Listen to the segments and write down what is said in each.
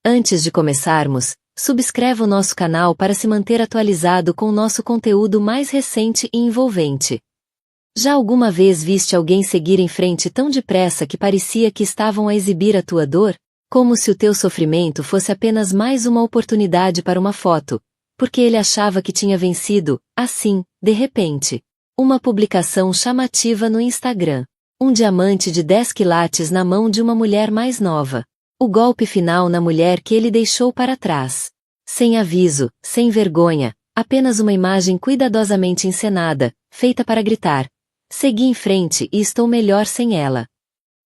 Antes de começarmos, subscreva o nosso canal para se manter atualizado com o nosso conteúdo mais recente e envolvente. Já alguma vez viste alguém seguir em frente tão depressa que parecia que estavam a exibir a tua dor? Como se o teu sofrimento fosse apenas mais uma oportunidade para uma foto, porque ele achava que tinha vencido, assim, de repente. Uma publicação chamativa no Instagram. Um diamante de 10 quilates na mão de uma mulher mais nova. O golpe final na mulher que ele deixou para trás. Sem aviso, sem vergonha, apenas uma imagem cuidadosamente encenada, feita para gritar: segui em frente e estou melhor sem ela.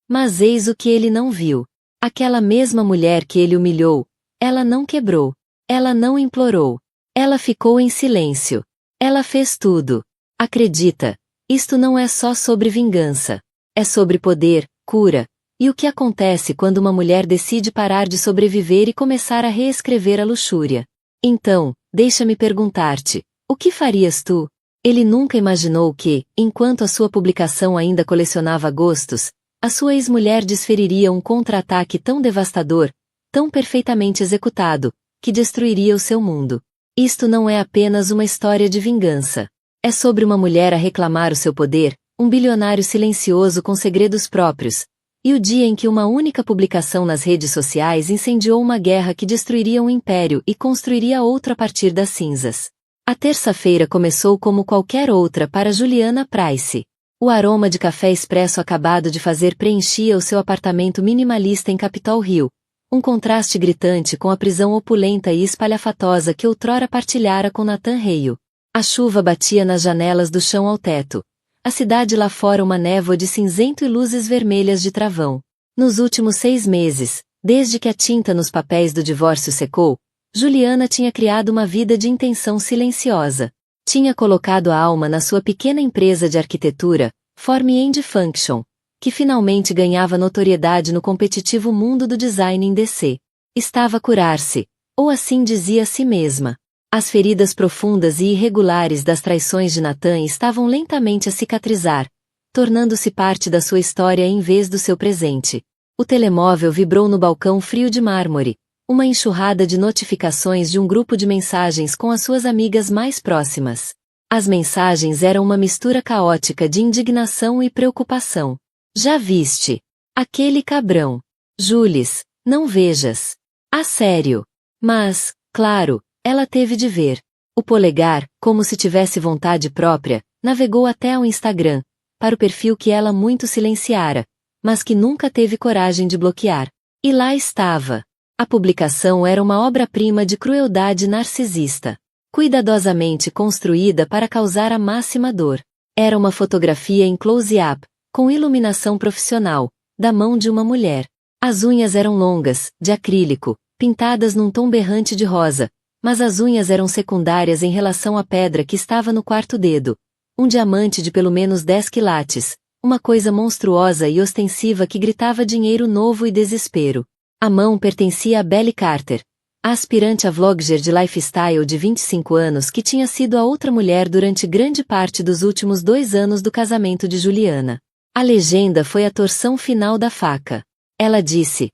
Mas eis o que ele não viu. Aquela mesma mulher que ele humilhou, ela não quebrou. Ela não implorou. Ela ficou em silêncio. Ela fez tudo. Acredita, isto não é só sobre vingança. É sobre poder, cura. E o que acontece quando uma mulher decide parar de sobreviver e começar a reescrever a luxúria? Então, deixa-me perguntar-te, o que farias tu? Ele nunca imaginou que, enquanto a sua publicação ainda colecionava gostos, a sua ex-mulher desferiria um contra-ataque tão devastador, tão perfeitamente executado, que destruiria o seu mundo. Isto não é apenas uma história de vingança. É sobre uma mulher a reclamar o seu poder, um bilionário silencioso com segredos próprios, e o dia em que uma única publicação nas redes sociais incendiou uma guerra que destruiria um império e construiria outro a partir das cinzas. A terça-feira começou como qualquer outra para Juliana Price. O aroma de café expresso acabado de fazer preenchia o seu apartamento minimalista em Capitol Hill, um contraste gritante com a prisão opulenta e espalhafatosa que outrora partilhara com Nathan Hale. A chuva batia nas janelas do chão ao teto. A cidade lá fora uma névoa de cinzento e luzes vermelhas de travão. Nos últimos 6 meses, desde que a tinta nos papéis do divórcio secou, Juliana tinha criado uma vida de intenção silenciosa. Tinha colocado a alma na sua pequena empresa de arquitetura, Form and Function, que finalmente ganhava notoriedade no competitivo mundo do design em DC. Estava a curar-se, ou assim dizia a si mesma. As feridas profundas e irregulares das traições de Nathan estavam lentamente a cicatrizar, tornando-se parte da sua história em vez do seu presente. O telemóvel vibrou no balcão frio de mármore, uma enxurrada de notificações de um grupo de mensagens com as suas amigas mais próximas. As mensagens eram uma mistura caótica de indignação e preocupação. Já viste? Aquele cabrão. Jules, não vejas. A sério. Mas, claro, ela teve de ver. O polegar, como se tivesse vontade própria, navegou até ao Instagram, para o perfil que ela muito silenciara, mas que nunca teve coragem de bloquear. E lá estava. A publicação era uma obra-prima de crueldade narcisista, cuidadosamente construída para causar a máxima dor. Era uma fotografia em close-up, com iluminação profissional, da mão de uma mulher. As unhas eram longas, de acrílico, pintadas num tom berrante de rosa, mas as unhas eram secundárias em relação à pedra que estava no quarto dedo, um diamante de pelo menos 10 quilates, uma coisa monstruosa e ostensiva que gritava dinheiro novo e desespero. A mão pertencia a Belly Carter, a aspirante a vlogger de lifestyle de 25 anos que tinha sido a outra mulher durante grande parte dos últimos 2 anos do casamento de Juliana. A legenda foi a torção final da faca. Ela disse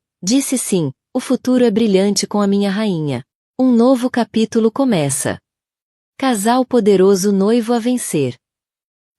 sim, o futuro é brilhante com a minha rainha. Um novo capítulo começa. Casal poderoso noivo a vencer.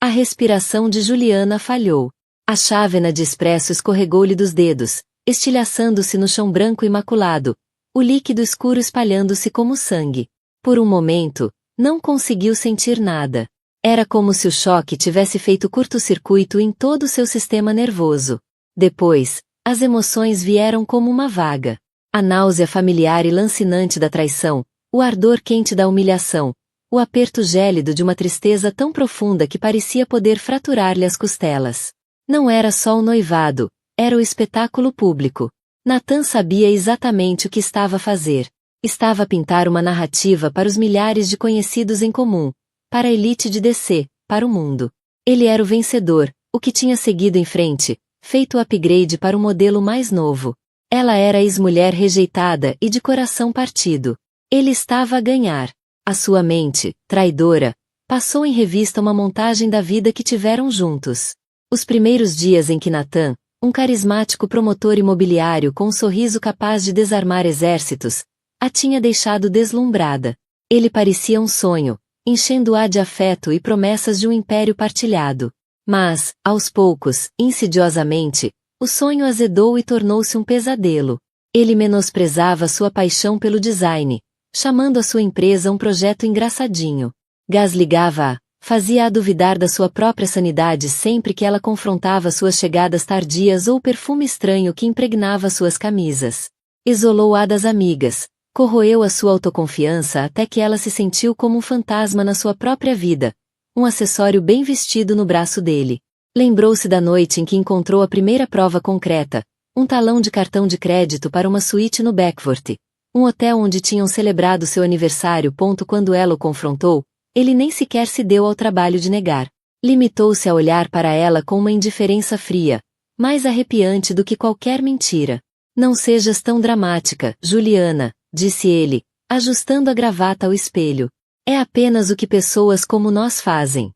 A respiração de Juliana falhou. A chávena de expresso escorregou-lhe dos dedos, estilhaçando-se no chão branco imaculado, o líquido escuro espalhando-se como sangue. Por um momento, não conseguiu sentir nada. Era como se o choque tivesse feito curto-circuito em todo o seu sistema nervoso. Depois, as emoções vieram como uma vaga. A náusea familiar e lancinante da traição, o ardor quente da humilhação, o aperto gélido de uma tristeza tão profunda que parecia poder fraturar-lhe as costelas. Não era só o noivado, era o espetáculo público. Nathan sabia exatamente o que estava a fazer. Estava a pintar uma narrativa para os milhares de conhecidos em comum, para a elite de DC, para o mundo. Ele era o vencedor, o que tinha seguido em frente, feito o upgrade para o modelo mais novo. Ela era a ex-mulher rejeitada e de coração partido. Ele estava a ganhar. A sua mente, traidora, passou em revista uma montagem da vida que tiveram juntos. Os primeiros dias em que Nathan, Um carismático promotor imobiliário com um sorriso capaz de desarmar exércitos, a tinha deixado deslumbrada. Ele parecia um sonho, enchendo-a de afeto e promessas de um império partilhado. Mas, aos poucos, insidiosamente, o sonho azedou e tornou-se um pesadelo. Ele menosprezava sua paixão pelo design, chamando a sua empresa um projeto engraçadinho. Gasligava-a, fazia-a duvidar da sua própria sanidade sempre que ela confrontava suas chegadas tardias ou o perfume estranho que impregnava suas camisas. Isolou-a das amigas, corroeu a sua autoconfiança até que ela se sentiu como um fantasma na sua própria vida, um acessório bem vestido no braço dele. Lembrou-se da noite em que encontrou a primeira prova concreta, um talão de cartão de crédito para uma suíte no Beckford, um hotel onde tinham celebrado seu aniversário. Quando ela o confrontou, ele nem sequer se deu ao trabalho de negar. Limitou-se a olhar para ela com uma indiferença fria, mais arrepiante do que qualquer mentira. Não sejas tão dramática, Juliana, disse ele, ajustando a gravata ao espelho. É apenas o que pessoas como nós fazem.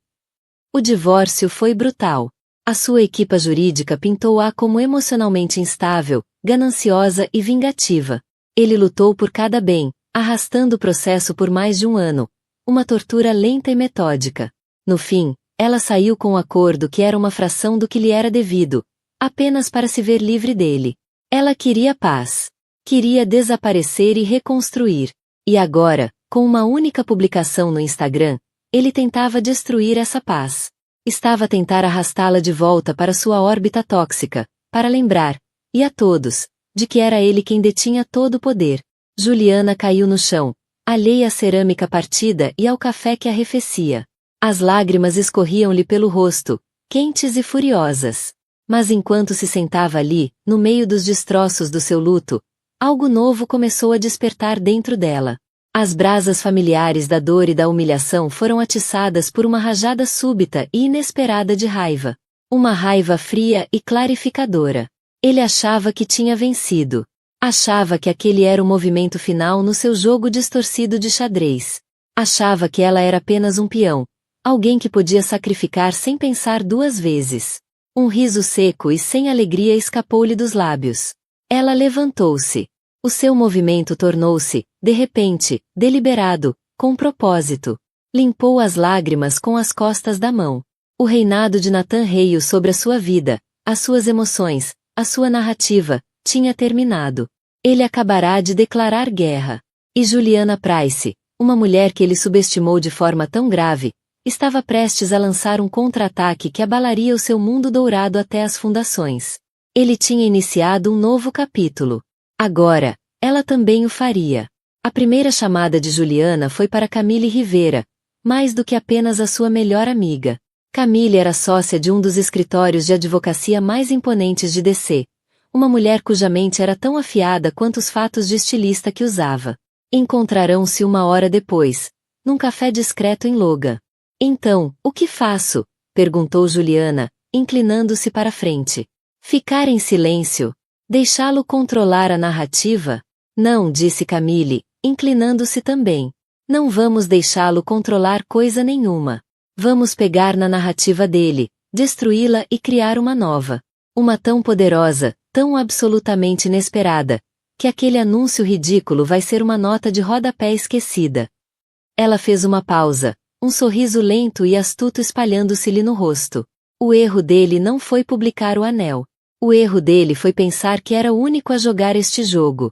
O divórcio foi brutal. A sua equipa jurídica pintou-a como emocionalmente instável, gananciosa e vingativa. Ele lutou por cada bem, arrastando o processo por mais de um ano. Uma tortura lenta e metódica. No fim, ela saiu com um acordo que era uma fração do que lhe era devido, apenas para se ver livre dele. Ela queria paz. Queria desaparecer e reconstruir. E agora, com uma única publicação no Instagram, ele tentava destruir essa paz. Estava a tentar arrastá-la de volta para sua órbita tóxica, para lembrar, e a todos, de que era ele quem detinha todo o poder. Juliana caiu no chão, alheia à cerâmica partida e ao café que arrefecia. As lágrimas escorriam-lhe pelo rosto, quentes e furiosas. Mas enquanto se sentava ali, no meio dos destroços do seu luto, algo novo começou a despertar dentro dela. As brasas familiares da dor e da humilhação foram atiçadas por uma rajada súbita e inesperada de raiva. Uma raiva fria e clarificadora. Ele achava que tinha vencido. Achava que aquele era o movimento final no seu jogo distorcido de xadrez. Achava que ela era apenas um peão, alguém que podia sacrificar sem pensar duas vezes. Um riso seco e sem alegria escapou-lhe dos lábios. Ela levantou-se. O seu movimento tornou-se, de repente, deliberado, com propósito. Limpou as lágrimas com as costas da mão. O reinado de Nathan Hale sobre a sua vida, as suas emoções, a sua narrativa, tinha terminado. Ele acabará de declarar guerra. E Juliana Price, uma mulher que ele subestimou de forma tão grave, estava prestes a lançar um contra-ataque que abalaria o seu mundo dourado até as fundações. Ele tinha iniciado um novo capítulo. Agora, ela também o faria. A primeira chamada de Juliana foi para Camille Rivera, mais do que apenas a sua melhor amiga. Camille era sócia de um dos escritórios de advocacia mais imponentes de DC, uma mulher cuja mente era tão afiada quanto os fatos de estilista que usava. Encontrarão-se uma hora depois, num café discreto em Logan. Então, o que faço? Perguntou Juliana, inclinando-se para a frente. Ficar em silêncio? Deixá-lo controlar a narrativa? Não, disse Camille, inclinando-se também. Não vamos deixá-lo controlar coisa nenhuma. Vamos pegar na narrativa dele, destruí-la e criar uma nova. Uma tão poderosa, tão absolutamente inesperada, que aquele anúncio ridículo vai ser uma nota de rodapé esquecida. Ela fez uma pausa, um sorriso lento e astuto espalhando-se-lhe no rosto. O erro dele não foi publicar o anel. O erro dele foi pensar que era o único a jogar este jogo.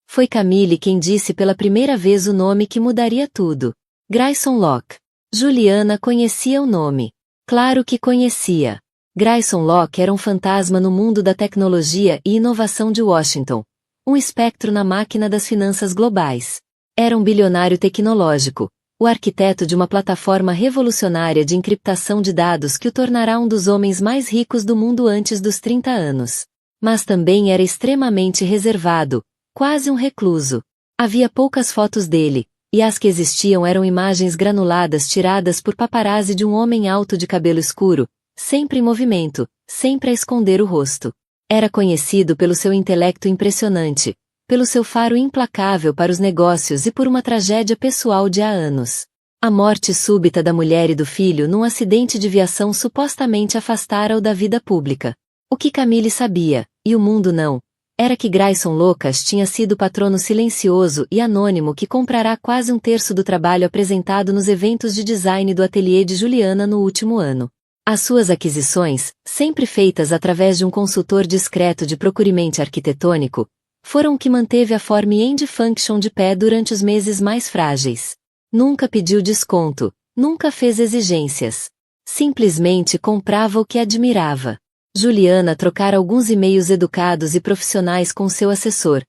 Foi Camille quem disse pela primeira vez o nome que mudaria tudo. Grayson Locke. Juliana conhecia o nome. Claro que conhecia. Grayson Locke era um fantasma no mundo da tecnologia e inovação de Washington. Um espectro na máquina das finanças globais. Era um bilionário tecnológico, o arquiteto de uma plataforma revolucionária de encriptação de dados que o tornará um dos homens mais ricos do mundo antes dos 30 anos. Mas também era extremamente reservado, quase um recluso. Havia poucas fotos dele, e as que existiam eram imagens granuladas tiradas por paparazzi de um homem alto de cabelo escuro, sempre em movimento, sempre a esconder o rosto. Era conhecido pelo seu intelecto impressionante, pelo seu faro implacável para os negócios e por uma tragédia pessoal de há anos. A morte súbita da mulher e do filho num acidente de viação supostamente afastara-o da vida pública. O que Camille sabia, e o mundo não, era que Grayson Lucas tinha sido o patrono silencioso e anônimo que comprará quase um terço do trabalho apresentado nos eventos de design do ateliê de Juliana no último ano. As suas aquisições, sempre feitas através de um consultor discreto de procurement arquitetônico, foram o que manteve a Form and Function de pé durante os meses mais frágeis. Nunca pediu desconto, nunca fez exigências. Simplesmente comprava o que admirava. Juliana trocara alguns e-mails educados e profissionais com seu assessor,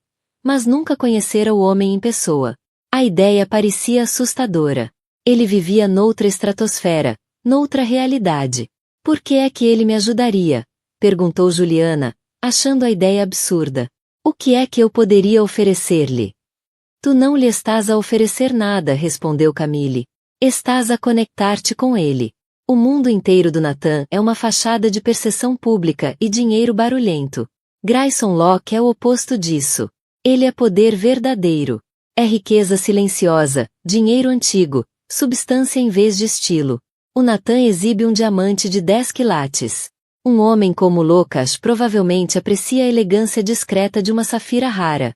mas nunca conhecera o homem em pessoa. A ideia parecia assustadora. Ele vivia noutra estratosfera, noutra realidade. Por que é que ele me ajudaria? Perguntou Juliana, achando a ideia absurda. O que é que eu poderia oferecer-lhe? Tu não lhe estás a oferecer nada, respondeu Camille. Estás a conectar-te com ele. O mundo inteiro do Nathan é uma fachada de percepção pública e dinheiro barulhento. Grayson Locke é o oposto disso. Ele é poder verdadeiro. É riqueza silenciosa, dinheiro antigo, substância em vez de estilo. O Nathan exibe um diamante de 10 quilates. Um homem como Lucas provavelmente aprecia a elegância discreta de uma safira rara.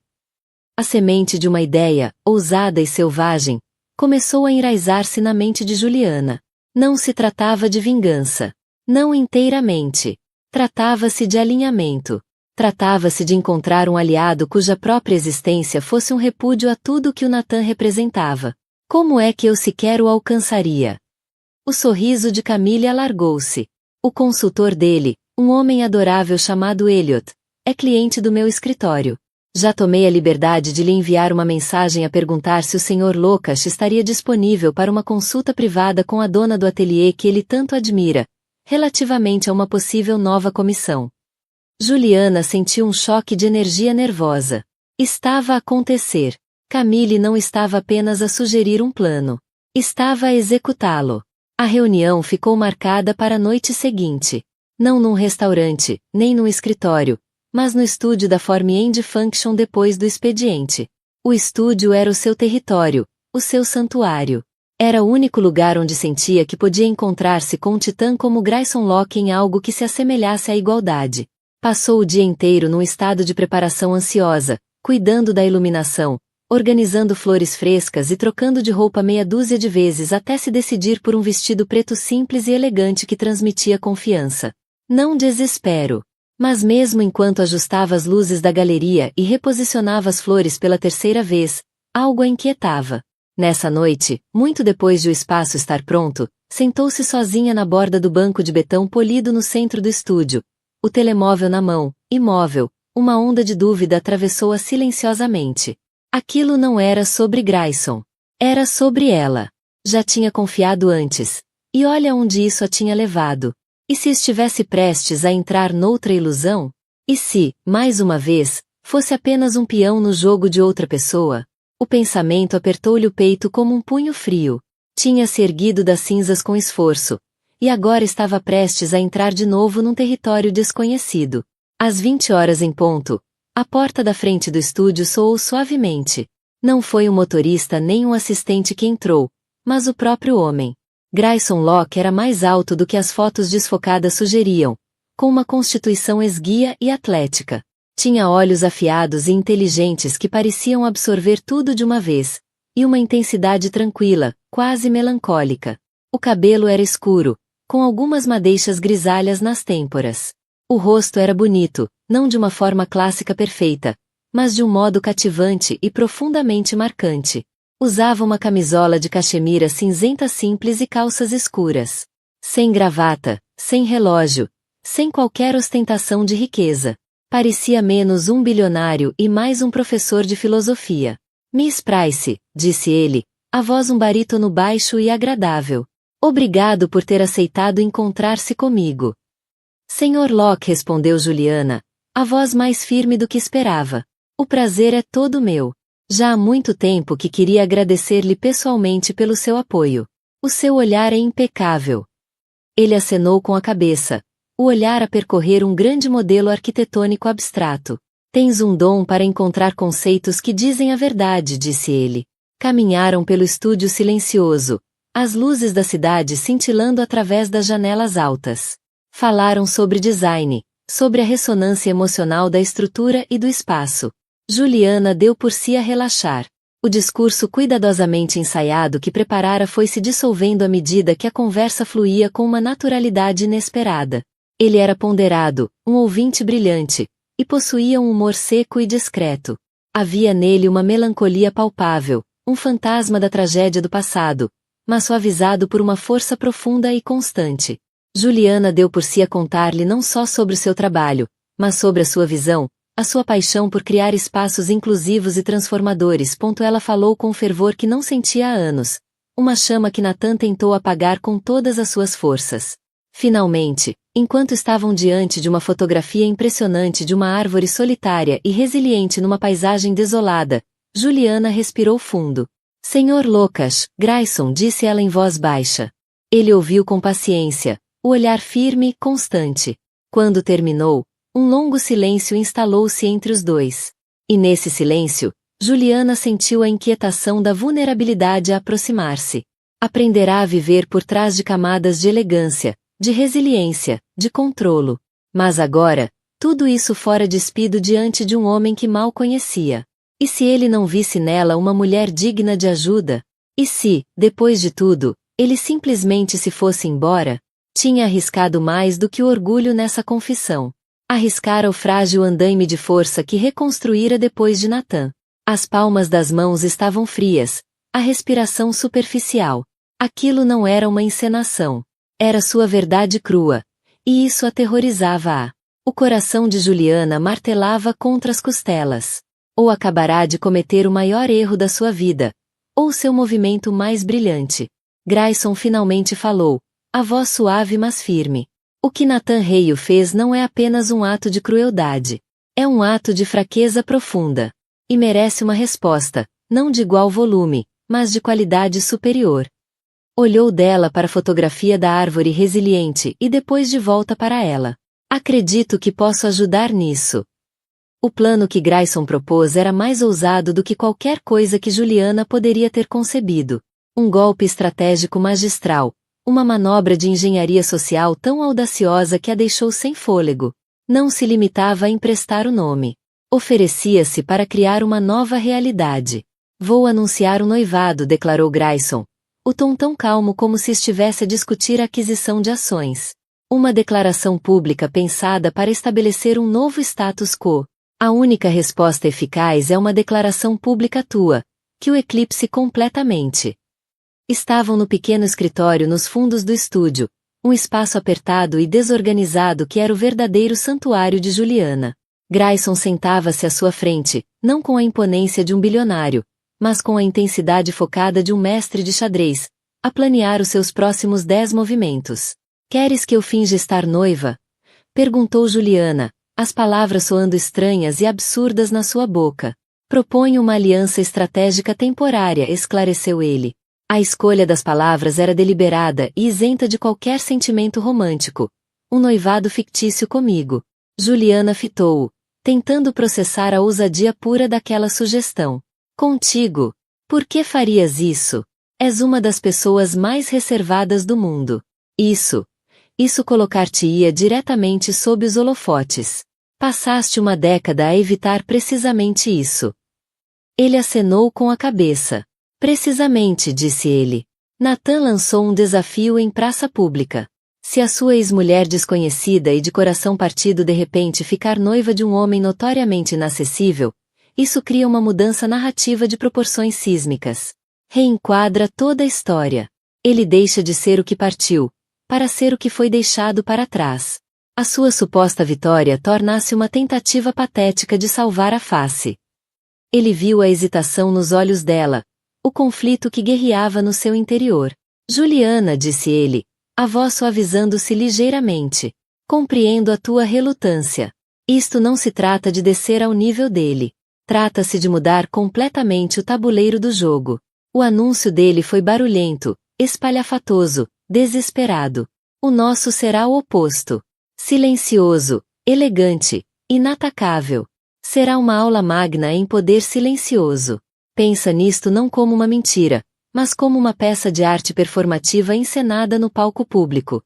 A semente de uma ideia, ousada e selvagem, começou a enraizar-se na mente de Juliana. Não se tratava de vingança. Não inteiramente. Tratava-se de alinhamento. Tratava-se de encontrar um aliado cuja própria existência fosse um repúdio a tudo que o Nathan representava. Como é que eu sequer o alcançaria? O sorriso de Camille alargou-se. O consultor dele, um homem adorável chamado Elliot, é cliente do meu escritório. Já tomei a liberdade de lhe enviar uma mensagem a perguntar se o Sr. Lucas estaria disponível para uma consulta privada com a dona do ateliê que ele tanto admira, relativamente a uma possível nova comissão. Juliana sentiu um choque de energia nervosa. Estava a acontecer. Camille não estava apenas a sugerir um plano. Estava a executá-lo. A reunião ficou marcada para a noite seguinte. Não num restaurante, nem num escritório, mas no estúdio da Form and Function depois do expediente. O estúdio era o seu território, o seu santuário. Era o único lugar onde sentia que podia encontrar-se com um titã como Grayson Locke em algo que se assemelhasse à igualdade. Passou o dia inteiro num estado de preparação ansiosa, cuidando da iluminação, organizando flores frescas e trocando de roupa meia dúzia de vezes até se decidir por um vestido preto simples e elegante que transmitia confiança. Não desespero. Mas mesmo enquanto ajustava as luzes da galeria e reposicionava as flores pela terceira vez, algo a inquietava. Nessa noite, muito depois de o espaço estar pronto, sentou-se sozinha na borda do banco de betão polido no centro do estúdio, o telemóvel na mão, imóvel. Uma onda de dúvida atravessou-a silenciosamente. Aquilo não era sobre Grayson. Era sobre ela. Já tinha confiado antes. E olha onde isso a tinha levado. E se estivesse prestes a entrar noutra ilusão? E se, mais uma vez, fosse apenas um peão no jogo de outra pessoa? O pensamento apertou-lhe o peito como um punho frio. Tinha-se erguido das cinzas com esforço, e agora estava prestes a entrar de novo num território desconhecido. Às 20 horas em ponto, a porta da frente do estúdio soou suavemente. Não foi um motorista nem um assistente que entrou, mas o próprio homem. Grayson Locke era mais alto do que as fotos desfocadas sugeriam, com uma constituição esguia e atlética. Tinha olhos afiados e inteligentes que pareciam absorver tudo de uma vez, e uma intensidade tranquila, quase melancólica. O cabelo era escuro, com algumas madeixas grisalhas nas têmporas. O rosto era bonito, não de uma forma clássica perfeita, mas de um modo cativante e profundamente marcante. Usava uma camisola de cachemira cinzenta simples e calças escuras. Sem gravata, sem relógio, sem qualquer ostentação de riqueza. Parecia menos um bilionário e mais um professor de filosofia. Miss Price, disse ele, a voz um barítono baixo e agradável. Obrigado por ter aceitado encontrar-se comigo. Senhor Locke, respondeu Juliana, a voz mais firme do que esperava. O prazer é todo meu. Já há muito tempo que queria agradecer-lhe pessoalmente pelo seu apoio. O seu olhar é impecável. Ele acenou com a cabeça, o olhar a percorrer um grande modelo arquitetônico abstrato. Tens um dom para encontrar conceitos que dizem a verdade, disse ele. Caminharam pelo estúdio silencioso, as luzes da cidade cintilando através das janelas altas. Falaram sobre design, sobre a ressonância emocional da estrutura e do espaço. Juliana deu por si a relaxar. O discurso cuidadosamente ensaiado que preparara foi se dissolvendo à medida que a conversa fluía com uma naturalidade inesperada. Ele era ponderado, um ouvinte brilhante, e possuía um humor seco e discreto. Havia nele uma melancolia palpável, um fantasma da tragédia do passado, mas suavizado por uma força profunda e constante. Juliana deu por si a contar-lhe não só sobre o seu trabalho, mas sobre a sua visão, a sua paixão por criar espaços inclusivos e transformadores. Ela falou com um fervor que não sentia há anos, uma chama que Nathan tentou apagar com todas as suas forças. Finalmente, enquanto estavam diante de uma fotografia impressionante de uma árvore solitária e resiliente numa paisagem desolada, Juliana respirou fundo. Senhor Lucas, Grayson, disse ela em voz baixa. Ele ouviu com paciência, o olhar firme e constante. Quando terminou, um longo silêncio instalou-se entre os dois. E nesse silêncio, Juliana sentiu a inquietação da vulnerabilidade a aproximar-se. Aprenderá a viver por trás de camadas de elegância, de resiliência, de controlo. Mas agora, tudo isso fora despido diante de um homem que mal conhecia. E se ele não visse nela uma mulher digna de ajuda? E se, depois de tudo, ele simplesmente se fosse embora? Tinha arriscado mais do que o orgulho nessa confissão. Arriscara o frágil andaime de força que reconstruíra depois de Nathan. As palmas das mãos estavam frias, a respiração superficial. Aquilo não era uma encenação. Era sua verdade crua. E isso aterrorizava-a. O coração de Juliana martelava contra as costelas. Ou acabará de cometer o maior erro da sua vida, ou seu movimento mais brilhante. Grayson finalmente falou, a voz suave mas firme. O que Nathan Hale fez não é apenas um ato de crueldade. É um ato de fraqueza profunda. E merece uma resposta, não de igual volume, mas de qualidade superior. Olhou dela para a fotografia da árvore resiliente e depois de volta para ela. Acredito que posso ajudar nisso. O plano que Grayson propôs era mais ousado do que qualquer coisa que Juliana poderia ter concebido. Um golpe estratégico magistral, uma manobra de engenharia social tão audaciosa que a deixou sem fôlego. Não se limitava a emprestar o nome. Oferecia-se para criar uma nova realidade. Vou anunciar o noivado, declarou Grayson. O tom tão calmo como se estivesse a discutir a aquisição de ações. Uma declaração pública pensada para estabelecer um novo status quo. A única resposta eficaz é uma declaração pública tua, que o eclipse completamente. Estavam no pequeno escritório nos fundos do estúdio, um espaço apertado e desorganizado que era o verdadeiro santuário de Juliana. Grayson sentava-se à sua frente, não com a imponência de um bilionário, mas com a intensidade focada de um mestre de xadrez, a planear os seus próximos 10 movimentos. Queres que eu finja estar noiva? Perguntou Juliana, as palavras soando estranhas e absurdas na sua boca. Proponho uma aliança estratégica temporária, esclareceu ele. A escolha das palavras era deliberada e isenta de qualquer sentimento romântico. Um noivado fictício comigo. Juliana fitou-o, tentando processar a ousadia pura daquela sugestão. Contigo? Por que farias isso? És uma das pessoas mais reservadas do mundo. Isso colocar-te-ia diretamente sob os holofotes. Passaste uma década a evitar precisamente isso. Ele acenou com a cabeça. Precisamente, disse ele. Nathan lançou um desafio em praça pública. Se a sua ex-mulher desconhecida e de coração partido de repente ficar noiva de um homem notoriamente inacessível, isso cria uma mudança narrativa de proporções sísmicas. Reenquadra toda a história. Ele deixa de ser o que partiu, para ser o que foi deixado para trás. A sua suposta vitória torna-se uma tentativa patética de salvar a face. Ele viu a hesitação nos olhos dela, o conflito que guerreava no seu interior. Juliana, disse ele, a voz suavizando-se ligeiramente. Compreendo a tua relutância. Isto não se trata de descer ao nível dele. Trata-se de mudar completamente o tabuleiro do jogo. O anúncio dele foi barulhento, espalhafatoso, desesperado. O nosso será o oposto. Silencioso, elegante, inatacável. Será uma aula magna em poder silencioso. Pensa nisto não como uma mentira, mas como uma peça de arte performativa encenada no palco público.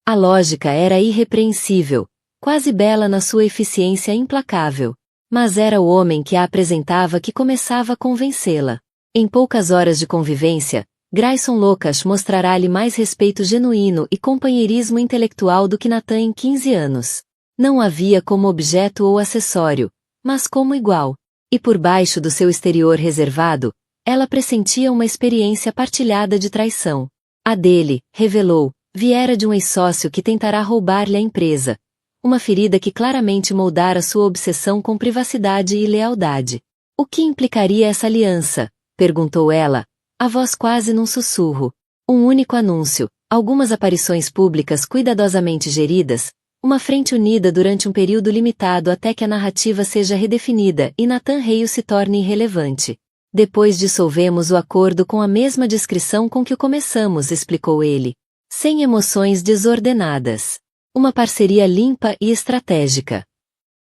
A lógica era irrepreensível, quase bela na sua eficiência implacável. Mas era o homem que a apresentava que começava a convencê-la. Em poucas horas de convivência, Grayson Lukács mostrará-lhe mais respeito genuíno e companheirismo intelectual do que Nathan em 15 anos. Não a via como objeto ou acessório, mas como igual. E por baixo do seu exterior reservado, ela pressentia uma experiência partilhada de traição. A dele, revelou, viera de um ex-sócio que tentará roubar-lhe a empresa. Uma ferida que claramente moldara sua obsessão com privacidade e lealdade. O que implicaria essa aliança? Perguntou ela, a voz quase num sussurro. Um único anúncio, algumas aparições públicas cuidadosamente geridas, uma frente unida durante um período limitado até que a narrativa seja redefinida e Nathan Hale se torne irrelevante. Depois dissolvemos o acordo com a mesma discrição com que o começamos, explicou ele. Sem emoções desordenadas. Uma parceria limpa e estratégica.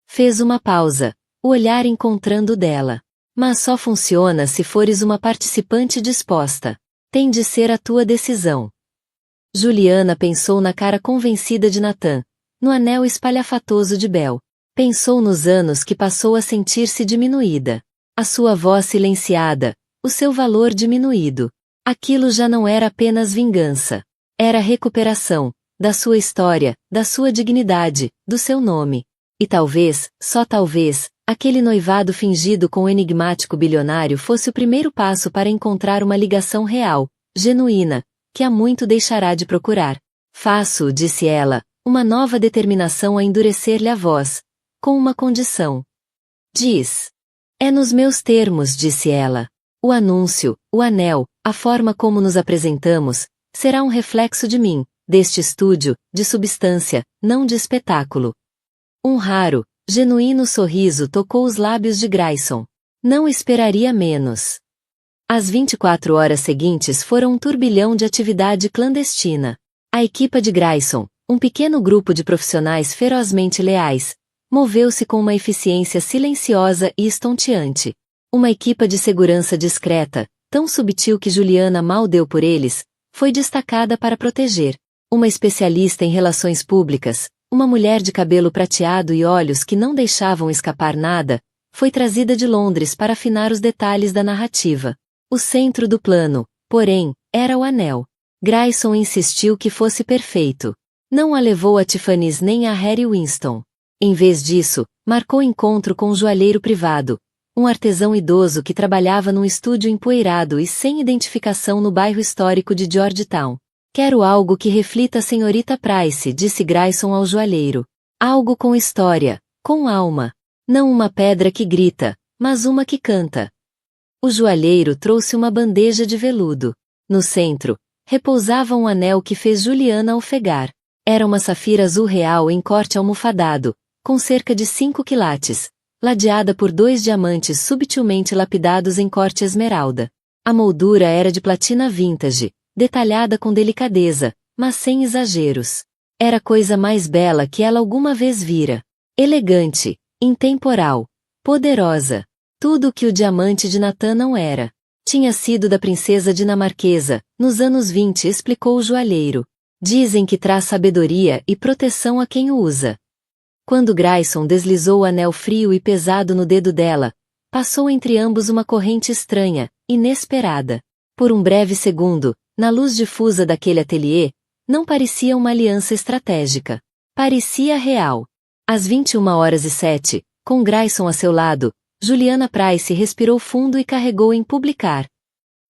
Fez uma pausa, o olhar encontrando dela. Mas só funciona se fores uma participante disposta. Tem de ser a tua decisão. Juliana pensou na cara convencida de Nathan, no anel espalhafatoso de Bel. Pensou nos anos que passou a sentir-se diminuída. A sua voz silenciada, o seu valor diminuído. Aquilo já não era apenas vingança. Era recuperação, da sua história, da sua dignidade, do seu nome. E talvez, só talvez, aquele noivado fingido com o enigmático bilionário fosse o primeiro passo para encontrar uma ligação real, genuína, que há muito deixará de procurar. Faço, disse ela, uma nova determinação a endurecer-lhe a voz, com uma condição. Diz. É nos meus termos, disse ela. O anúncio, o anel, a forma como nos apresentamos, será um reflexo de mim, deste estúdio, de substância, não de espetáculo. Um raro, genuíno sorriso tocou os lábios de Grayson. Não esperaria menos. As 24 horas seguintes foram um turbilhão de atividade clandestina. A equipa de Grayson, um pequeno grupo de profissionais ferozmente leais, moveu-se com uma eficiência silenciosa e estonteante. Uma equipa de segurança discreta, tão subtil que Juliana mal deu por eles, foi destacada para proteger. Uma especialista em relações públicas, uma mulher de cabelo prateado e olhos que não deixavam escapar nada, foi trazida de Londres para afinar os detalhes da narrativa. O centro do plano, porém, era o anel. Grayson insistiu que fosse perfeito. Não a levou a Tiffany's nem a Harry Winston. Em vez disso, marcou encontro com um joalheiro privado, um artesão idoso que trabalhava num estúdio empoeirado e sem identificação no bairro histórico de Georgetown. Quero algo que reflita a senhorita Price, disse Grayson ao joalheiro. Algo com história, com alma. Não uma pedra que grita, mas uma que canta. O joalheiro trouxe uma bandeja de veludo. No centro, repousava um anel que fez Juliana ofegar. Era uma safira azul real em corte almofadado, com cerca de 5 quilates, ladeada por 2 diamantes subtilmente lapidados em corte esmeralda. A moldura era de platina vintage, detalhada com delicadeza, mas sem exageros. Era a coisa mais bela que ela alguma vez vira. Elegante, intemporal, poderosa. Tudo o que o diamante de Nathan não era. Tinha sido da princesa dinamarquesa, nos anos 20, explicou o joalheiro. Dizem que traz sabedoria e proteção a quem o usa. Quando Grayson deslizou o anel frio e pesado no dedo dela, passou entre ambos uma corrente estranha, inesperada. Por um breve segundo, na luz difusa daquele ateliê, não parecia uma aliança estratégica. Parecia real. Às 21h07, com Grayson a seu lado, Juliana Price respirou fundo e carregou em publicar.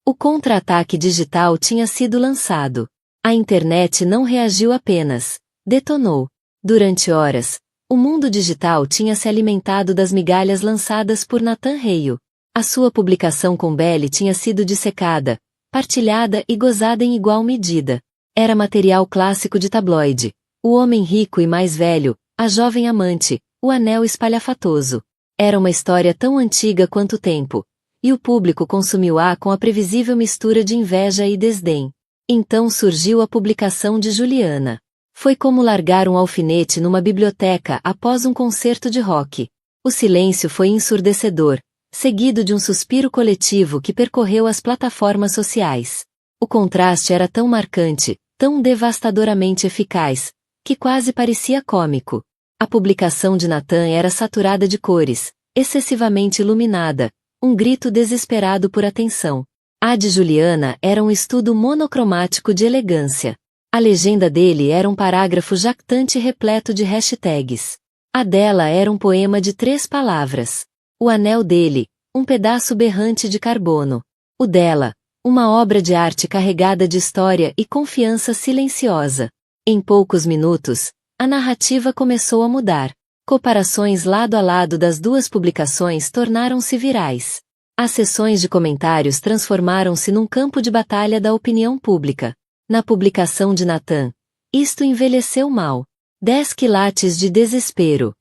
O contra-ataque digital tinha sido lançado. A internet não reagiu apenas, detonou. Durante horas, o mundo digital tinha se alimentado das migalhas lançadas por Nathan Hale. A sua publicação com Belly tinha sido dissecada, partilhada e gozada em igual medida. Era material clássico de tabloide. O homem rico e mais velho, a jovem amante, o anel espalhafatoso. Era uma história tão antiga quanto o tempo, e o público consumiu-a com a previsível mistura de inveja e desdém. Então surgiu a publicação de Juliana. Foi como largar um alfinete numa biblioteca após um concerto de rock. O silêncio foi ensurdecedor, seguido de um suspiro coletivo que percorreu as plataformas sociais. O contraste era tão marcante, tão devastadoramente eficaz, que quase parecia cômico. A publicação de Natan era saturada de cores, excessivamente iluminada, um grito desesperado por atenção. A de Juliana era um estudo monocromático de elegância. A legenda dele era um parágrafo jactante repleto de hashtags. A dela era um poema de 3 palavras. O anel dele, um pedaço berrante de carbono. O dela, uma obra de arte carregada de história e confiança silenciosa. Em poucos minutos, a narrativa começou a mudar. Comparações lado a lado das duas publicações tornaram-se virais. As sessões de comentários transformaram-se num campo de batalha da opinião pública. Na publicação de Natan, isto envelheceu mal. 10 quilates de desespero.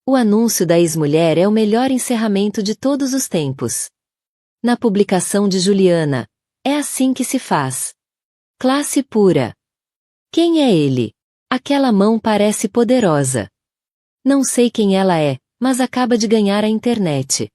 O anúncio da ex-mulher é o melhor encerramento de todos os tempos. Na publicação de Juliana, é assim que se faz. Classe pura. Quem é ele? Aquela mão parece poderosa. Não sei quem ela é, mas acaba de ganhar a internet.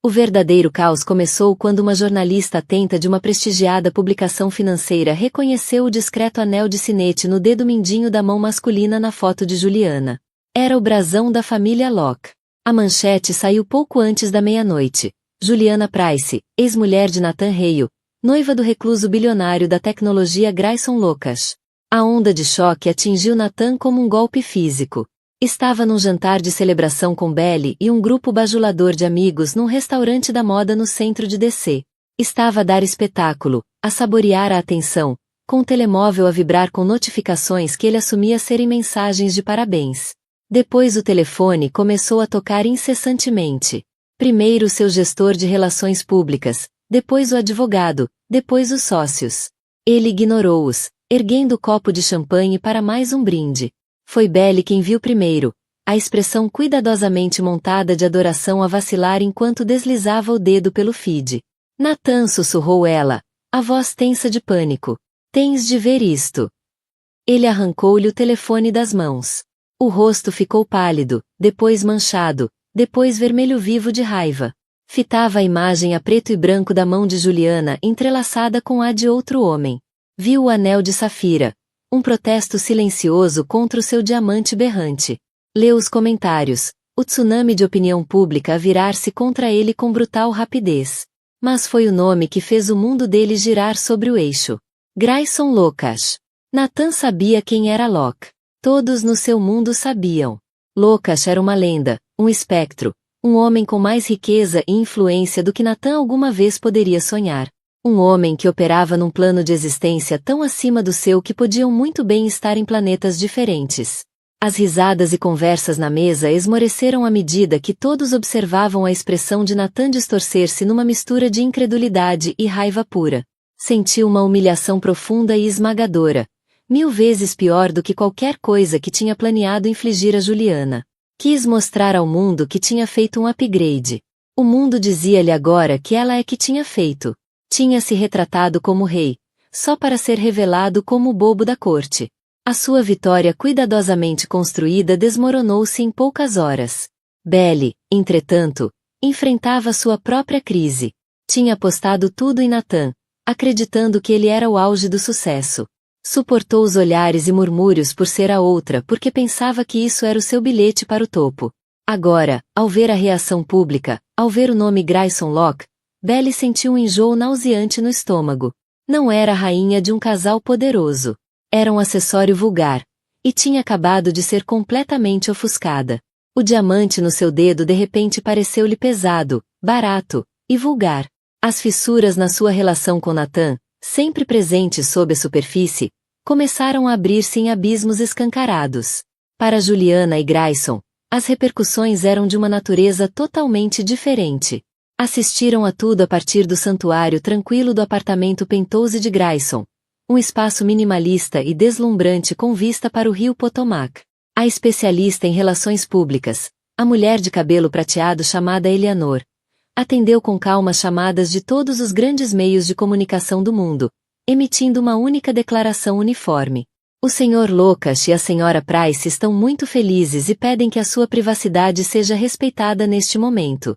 O verdadeiro caos começou quando uma jornalista atenta de uma prestigiada publicação financeira reconheceu o discreto anel de sinete no dedo mindinho da mão masculina na foto de Juliana. Era o brasão da família Locke. A manchete saiu pouco antes da meia-noite. Juliana Price, ex-mulher de Natan Hale, noiva do recluso bilionário da tecnologia Grayson Lucas. A onda de choque atingiu Natan como um golpe físico. Estava num jantar de celebração com Belly e um grupo bajulador de amigos num restaurante da moda no centro de DC. Estava a dar espetáculo, a saborear a atenção, com o telemóvel a vibrar com notificações que ele assumia serem mensagens de parabéns. Depois o telefone começou a tocar incessantemente. Primeiro seu gestor de relações públicas, depois o advogado, depois os sócios. Ele ignorou-os, erguendo o copo de champanhe para mais um brinde. Foi Belly quem viu primeiro, a expressão cuidadosamente montada de adoração a vacilar enquanto deslizava o dedo pelo feed. Natan, sussurrou ela, a voz tensa de pânico. Tens de ver isto. Ele arrancou-lhe o telefone das mãos. O rosto ficou pálido, depois manchado, depois vermelho vivo de raiva. Fitava a imagem a preto e branco da mão de Juliana entrelaçada com a de outro homem. Viu o anel de safira. Um protesto silencioso contra o seu diamante berrante. Leu os comentários, o tsunami de opinião pública a virar-se contra ele com brutal rapidez. Mas foi o nome que fez o mundo dele girar sobre o eixo. Grayson Lucas. Natan sabia quem era Locke. Todos no seu mundo sabiam. Lucas era uma lenda, um espectro, um homem com mais riqueza e influência do que Natan alguma vez poderia sonhar. Um homem que operava num plano de existência tão acima do seu que podiam muito bem estar em planetas diferentes. As risadas e conversas na mesa esmoreceram à medida que todos observavam a expressão de Natan distorcer-se numa mistura de incredulidade e raiva pura. Sentiu uma humilhação profunda e esmagadora, 1000 vezes pior do que qualquer coisa que tinha planeado infligir a Juliana. Quis mostrar ao mundo que tinha feito um upgrade. O mundo dizia-lhe agora que ela é que tinha feito. Tinha se retratado como rei, só para ser revelado como o bobo da corte. A sua vitória cuidadosamente construída desmoronou-se em poucas horas. Belly, entretanto, enfrentava sua própria crise. Tinha apostado tudo em Natan, acreditando que ele era o auge do sucesso. Suportou os olhares e murmúrios por ser a outra porque pensava que isso era o seu bilhete para o topo. Agora, ao ver a reação pública, ao ver o nome Grayson Locke, Belly sentiu um enjoo nauseante no estômago. Não era a rainha de um casal poderoso. Era um acessório vulgar. E tinha acabado de ser completamente ofuscada. O diamante no seu dedo de repente pareceu-lhe pesado, barato e vulgar. As fissuras na sua relação com Natan, sempre presentes sob a superfície, começaram a abrir-se em abismos escancarados. Para Juliana e Grayson, as repercussões eram de uma natureza totalmente diferente. Assistiram a tudo a partir do santuário tranquilo do apartamento penthouse de Grayson, um espaço minimalista e deslumbrante com vista para o rio Potomac. A especialista em relações públicas, a mulher de cabelo prateado chamada Eleanor, atendeu com calma chamadas de todos os grandes meios de comunicação do mundo, emitindo uma única declaração uniforme. O Sr. Lucas e a Sra. Price estão muito felizes e pedem que a sua privacidade seja respeitada neste momento.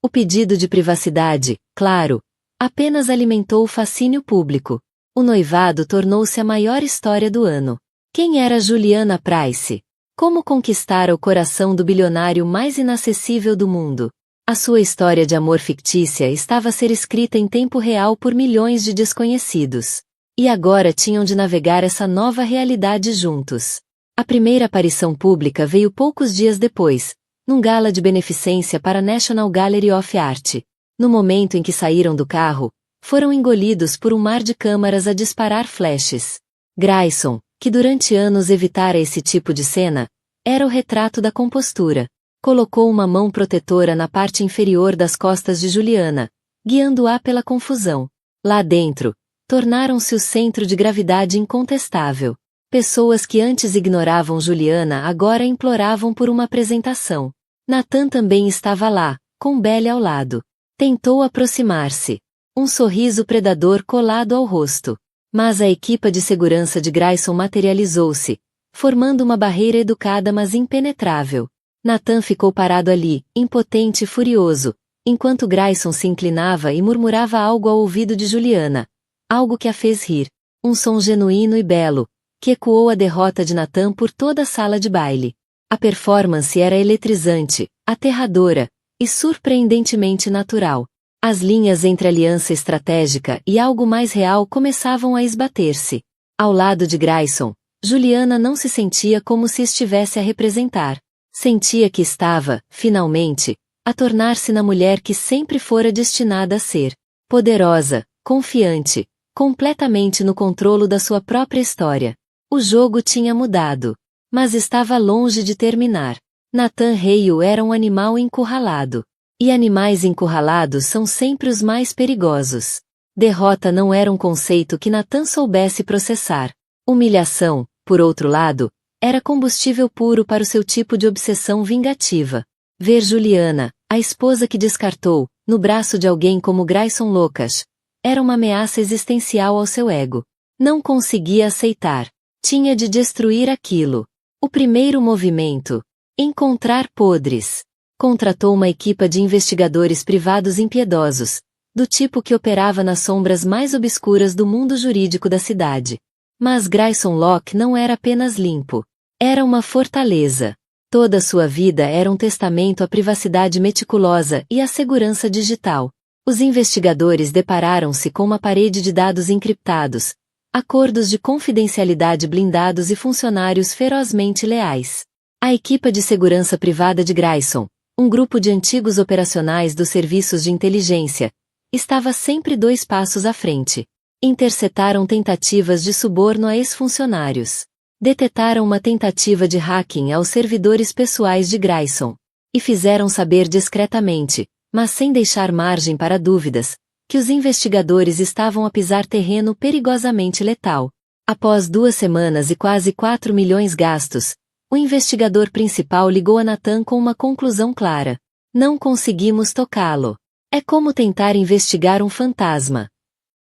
O pedido de privacidade, claro, apenas alimentou o fascínio público. O noivado tornou-se a maior história do ano. Quem era Juliana Price? Como conquistar o coração do bilionário mais inacessível do mundo. A sua história de amor fictícia estava a ser escrita em tempo real por milhões de desconhecidos. E agora tinham de navegar essa nova realidade juntos. A primeira aparição pública veio poucos dias depois, num gala de beneficência para a National Gallery of Art. No momento em que saíram do carro, foram engolidos por um mar de câmaras a disparar flashes. Grayson, que durante anos evitara esse tipo de cena, era o retrato da compostura. Colocou uma mão protetora na parte inferior das costas de Juliana, guiando-a pela confusão. Lá dentro, tornaram-se o centro de gravidade incontestável. Pessoas que antes ignoravam Juliana agora imploravam por uma apresentação. Nathan também estava lá, com Belle ao lado. Tentou aproximar-se. Um sorriso predador colado ao rosto. Mas a equipa de segurança de Grayson materializou-se, formando uma barreira educada mas impenetrável. Nathan ficou parado ali, impotente e furioso, enquanto Grayson se inclinava e murmurava algo ao ouvido de Juliana. Algo que a fez rir. Um som genuíno e belo, que ecoou a derrota de Nathan por toda a sala de baile. A performance era eletrizante, aterradora e surpreendentemente natural. As linhas entre aliança estratégica e algo mais real começavam a esbater-se. Ao lado de Grayson, Juliana não se sentia como se estivesse a representar. Sentia que estava, finalmente, a tornar-se na mulher que sempre fora destinada a ser. Poderosa, confiante, completamente no controle da sua própria história. O jogo tinha mudado. Mas estava longe de terminar. Nathan Hale era um animal encurralado. E animais encurralados são sempre os mais perigosos. Derrota não era um conceito que Nathan soubesse processar. Humilhação, por outro lado, era combustível puro para o seu tipo de obsessão vingativa. Ver Juliana, a esposa que descartou, no braço de alguém como Grayson Lucas, era uma ameaça existencial ao seu ego. Não conseguia aceitar. Tinha de destruir aquilo. O primeiro movimento. Encontrar podres. Contratou uma equipa de investigadores privados impiedosos, do tipo que operava nas sombras mais obscuras do mundo jurídico da cidade. Mas Grayson Locke não era apenas limpo. Era uma fortaleza. Toda sua vida era um testamento à privacidade meticulosa e à segurança digital. Os investigadores depararam-se com uma parede de dados encriptados, acordos de confidencialidade blindados e funcionários ferozmente leais. A equipa de segurança privada de Grayson, um grupo de antigos operacionais dos serviços de inteligência, estava sempre 2 passos à frente. Interceptaram tentativas de suborno a ex-funcionários. Detetaram uma tentativa de hacking aos servidores pessoais de Grayson. E fizeram saber discretamente, mas sem deixar margem para dúvidas, que os investigadores estavam a pisar terreno perigosamente letal. Após 2 semanas e quase 4 milhões gastos, o investigador principal ligou a Nathan com uma conclusão clara. Não conseguimos tocá-lo. É como tentar investigar um fantasma.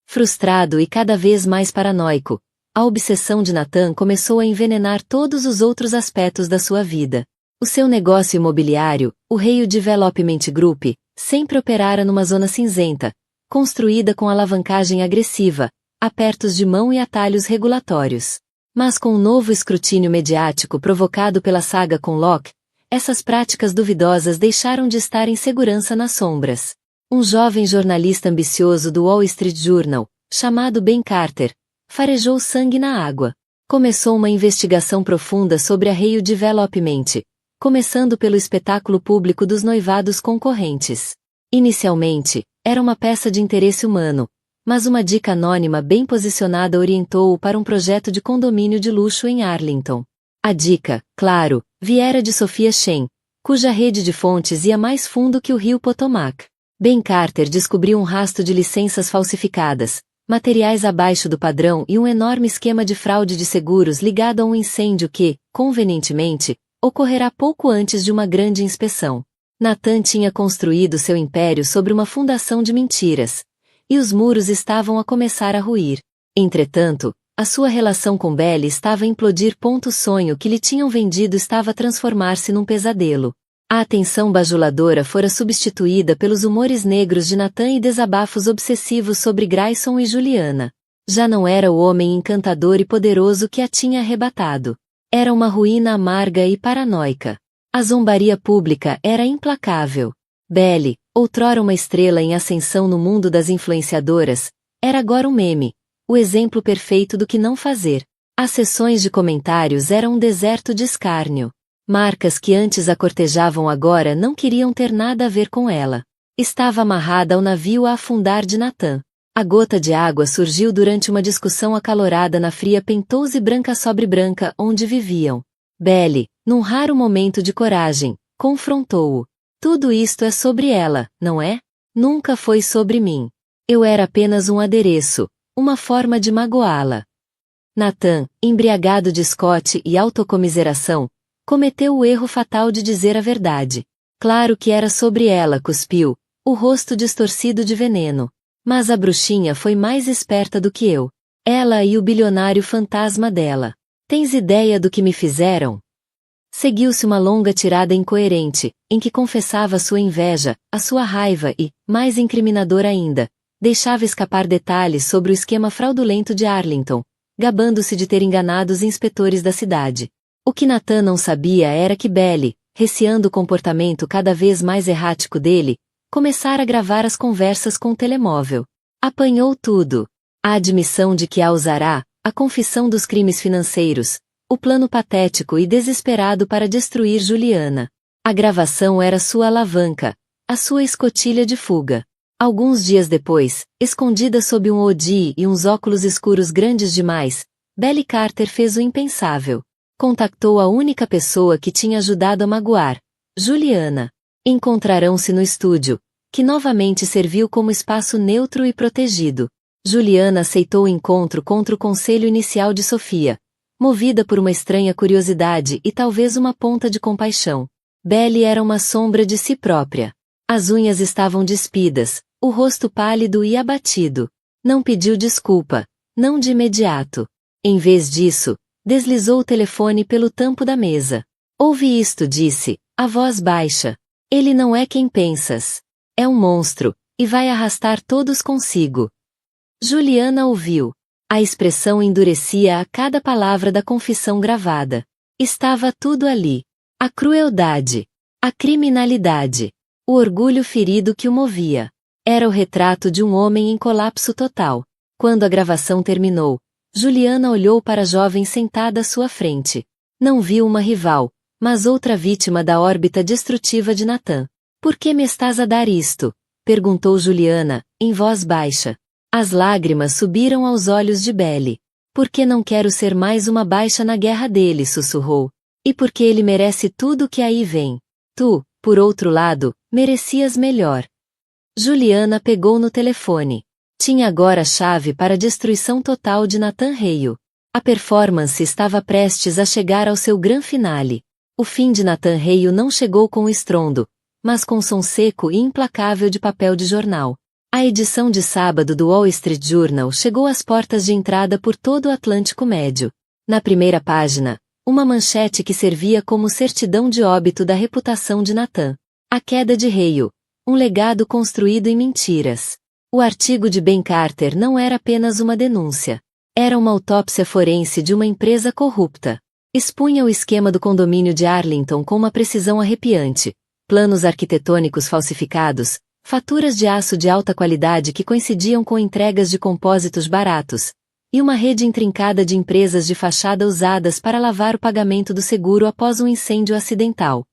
Frustrado e cada vez mais paranoico, a obsessão de Nathan começou a envenenar todos os outros aspectos da sua vida. O seu negócio imobiliário, o Hale Development Group, sempre operara numa zona cinzenta, construída com alavancagem agressiva, apertos de mão e atalhos regulatórios. Mas com o novo escrutínio mediático provocado pela saga com Locke, essas práticas duvidosas deixaram de estar em segurança nas sombras. Um jovem jornalista ambicioso do Wall Street Journal, chamado Ben Carter, farejou sangue na água. Começou uma investigação profunda sobre a Hale Development, começando pelo espetáculo público dos noivados concorrentes. Inicialmente, era uma peça de interesse humano, mas uma dica anônima bem posicionada orientou-o para um projeto de condomínio de luxo em Arlington. A dica, claro, viera de Sophia Chen, cuja rede de fontes ia mais fundo que o rio Potomac. Ben Carter descobriu um rastro de licenças falsificadas, materiais abaixo do padrão e um enorme esquema de fraude de seguros ligado a um incêndio que, convenientemente, ocorrerá pouco antes de uma grande inspeção. Nathan tinha construído seu império sobre uma fundação de mentiras, e os muros estavam a começar a ruir. Entretanto, a sua relação com Belle estava a implodir. O sonho que lhe tinham vendido estava a transformar-se num pesadelo. A atenção bajuladora fora substituída pelos humores negros de Nathan e desabafos obsessivos sobre Grayson e Juliana. Já não era o homem encantador e poderoso que a tinha arrebatado. Era uma ruína amarga e paranoica. A zombaria pública era implacável. Belle, outrora uma estrela em ascensão no mundo das influenciadoras, era agora um meme, o exemplo perfeito do que não fazer. As sessões de comentários eram um deserto de escárnio. Marcas que antes a cortejavam agora não queriam ter nada a ver com ela. Estava amarrada ao navio a afundar de Nathan. A gota de água surgiu durante uma discussão acalorada na fria Penthouse branca sobre branca onde viviam. Belle, num raro momento de coragem, confrontou-o. Tudo isto é sobre ela, não é? Nunca foi sobre mim. Eu era apenas um adereço, uma forma de magoá-la. Nathan, embriagado de Scott e autocomiseração, cometeu o erro fatal de dizer a verdade. Claro que era sobre ela, cuspiu, o rosto distorcido de veneno. Mas a bruxinha foi mais esperta do que eu. Ela e o bilionário fantasma dela. Tens ideia do que me fizeram? Seguiu-se uma longa tirada incoerente, em que confessava sua inveja, a sua raiva e, mais incriminador ainda, deixava escapar detalhes sobre o esquema fraudulento de Arlington, gabando-se de ter enganado os inspetores da cidade. O que Nathan não sabia era que Belle, receando o comportamento cada vez mais errático dele, começara a gravar as conversas com o telemóvel. Apanhou tudo. A admissão de que a usará, a confissão dos crimes financeiros, o plano patético e desesperado para destruir Juliana. A gravação era sua alavanca, a sua escotilha de fuga. Alguns dias depois, escondida sob um hoodie e uns óculos escuros grandes demais, Belle Carter fez o impensável. Contactou a única pessoa que tinha ajudado a magoar, Juliana. Encontrarão-se no estúdio, que novamente serviu como espaço neutro e protegido. Juliana aceitou o encontro contra o conselho inicial de Sofia, movida por uma estranha curiosidade e talvez uma ponta de compaixão. Belle era uma sombra de si própria. As unhas estavam despidas, o rosto pálido e abatido. Não pediu desculpa, não de imediato. Em vez disso, deslizou o telefone pelo tampo da mesa. Ouve isto, disse, a voz baixa. Ele não é quem pensas. É um monstro, e vai arrastar todos consigo. Juliana ouviu. A expressão endurecia a cada palavra da confissão gravada. Estava tudo ali. A crueldade. A criminalidade. O orgulho ferido que o movia. Era o retrato de um homem em colapso total. Quando a gravação terminou, Juliana olhou para a jovem sentada à sua frente. Não viu uma rival, mas outra vítima da órbita destrutiva de Nathan. Por que me estás a dar isto? Perguntou Juliana, em voz baixa. As lágrimas subiram aos olhos de Belle. Porque não quero ser mais uma baixa na guerra dele, sussurrou. E porque ele merece tudo o que aí vem. Tu, por outro lado, merecias melhor. Juliana pegou no telefone. Tinha agora a chave para a destruição total de Nathan Hale. A performance estava prestes a chegar ao seu grande finale. O fim de Nathan Hale não chegou com estrondo, mas com som seco e implacável de papel de jornal. A edição de sábado do Wall Street Journal chegou às portas de entrada por todo o Atlântico Médio. Na primeira página, uma manchete que servia como certidão de óbito da reputação de Nathan. A queda de Hale, um legado construído em mentiras. O artigo de Ben Carter não era apenas uma denúncia. Era uma autópsia forense de uma empresa corrupta. Expunha o esquema do condomínio de Arlington com uma precisão arrepiante. Planos arquitetônicos falsificados, faturas de aço de alta qualidade que coincidiam com entregas de compósitos baratos, e uma rede intrincada de empresas de fachada usadas para lavar o pagamento do seguro após um incêndio acidental.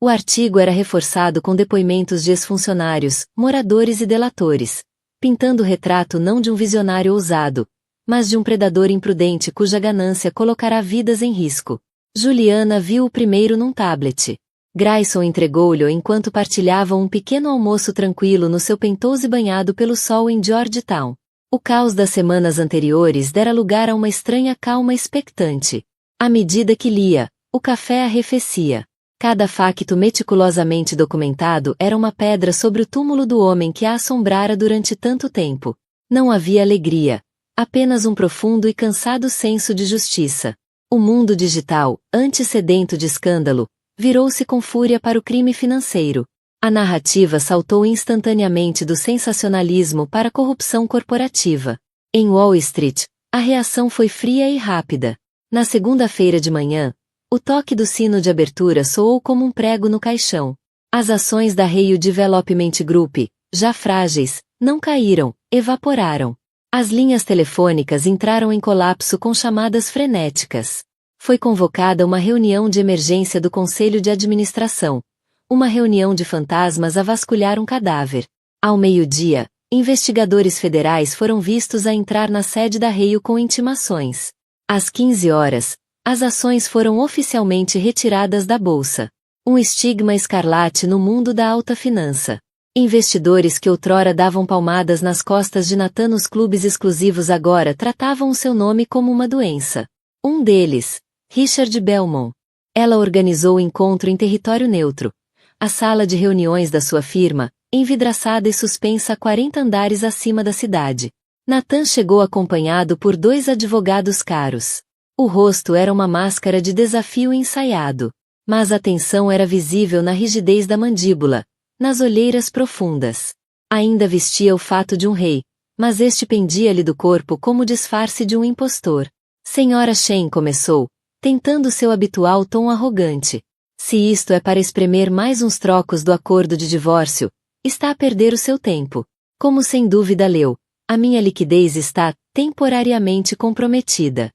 O artigo era reforçado com depoimentos de ex-funcionários, moradores e delatores, pintando o retrato não de um visionário ousado, mas de um predador imprudente cuja ganância colocará vidas em risco. Juliana viu o primeiro num tablet. Grayson entregou-lhe enquanto partilhavam um pequeno almoço tranquilo no seu Penthouse banhado pelo sol em Georgetown. O caos das semanas anteriores dera lugar a uma estranha calma expectante. À medida que lia, o café arrefecia. Cada facto meticulosamente documentado era uma pedra sobre o túmulo do homem que a assombrara durante tanto tempo. Não havia alegria, apenas um profundo e cansado senso de justiça. O mundo digital, antes sedento de escândalo, virou-se com fúria para o crime financeiro. A narrativa saltou instantaneamente do sensacionalismo para a corrupção corporativa. Em Wall Street, a reação foi fria e rápida. Na segunda-feira de manhã, o toque do sino de abertura soou como um prego no caixão. As ações da Rio Development Group, já frágeis, não caíram, evaporaram. As linhas telefônicas entraram em colapso com chamadas frenéticas. Foi convocada uma reunião de emergência do Conselho de Administração. Uma reunião de fantasmas a vasculhar um cadáver. Ao meio-dia, investigadores federais foram vistos a entrar na sede da Rio com intimações. Às 15 horas, as ações foram oficialmente retiradas da bolsa. Um estigma escarlate no mundo da alta finança. Investidores que outrora davam palmadas nas costas de Nathan nos clubes exclusivos agora tratavam o seu nome como uma doença. Um deles, Richard Belmont. Ela organizou o encontro em território neutro. A sala de reuniões da sua firma, envidraçada e suspensa a 40 andares acima da cidade. Nathan chegou acompanhado por 2 advogados caros. O rosto era uma máscara de desafio ensaiado, mas a tensão era visível na rigidez da mandíbula, nas olheiras profundas. Ainda vestia o fato de um rei, mas este pendia-lhe do corpo como disfarce de um impostor. Senhora Shen começou, tentando seu habitual tom arrogante. Se isto é para espremer mais uns trocos do acordo de divórcio, está a perder o seu tempo. Como sem dúvida leu, a minha liquidez está temporariamente comprometida.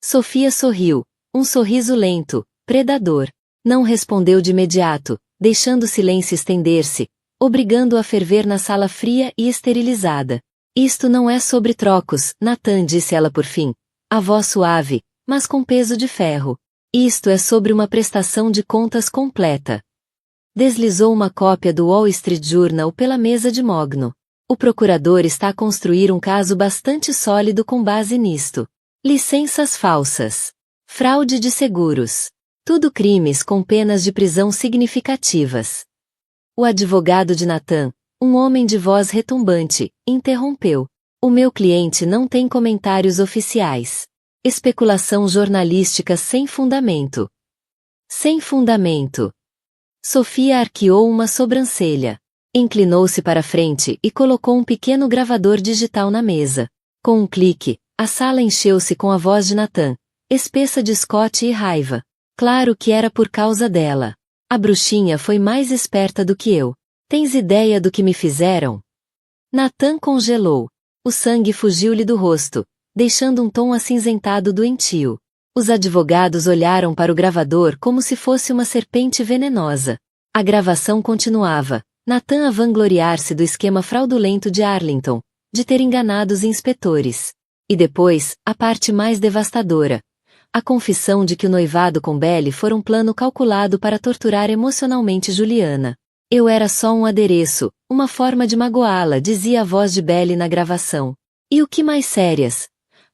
Sofia sorriu, um sorriso lento, predador. Não respondeu de imediato, deixando o silêncio estender-se, obrigando-o a ferver na sala fria e esterilizada. Isto não é sobre trocos, Nathan, disse ela por fim, a voz suave, mas com peso de ferro. Isto é sobre uma prestação de contas completa. Deslizou uma cópia do Wall Street Journal pela mesa de mogno. O procurador está a construir um caso bastante sólido com base nisto. Licenças falsas. Fraude de seguros. Tudo crimes com penas de prisão significativas. O advogado de Nathan, um homem de voz retumbante, interrompeu. O meu cliente não tem comentários oficiais. Especulação jornalística sem fundamento. Sem fundamento. Sofia arqueou uma sobrancelha. Inclinou-se para a frente e colocou um pequeno gravador digital na mesa. Com um clique, a sala encheu-se com a voz de Nathan, espessa de Scott e raiva. Claro que era por causa dela. A bruxinha foi mais esperta do que eu. Tens ideia do que me fizeram? Nathan congelou. O sangue fugiu-lhe do rosto, deixando um tom acinzentado doentio. Os advogados olharam para o gravador como se fosse uma serpente venenosa. A gravação continuava. Nathan a vangloriar-se do esquema fraudulento de Arlington, de ter enganado os inspetores. E depois, a parte mais devastadora. A confissão de que o noivado com Belly fora um plano calculado para torturar emocionalmente Juliana. Eu era só um adereço, uma forma de magoá-la, dizia a voz de Belly na gravação. E o que mais sérias?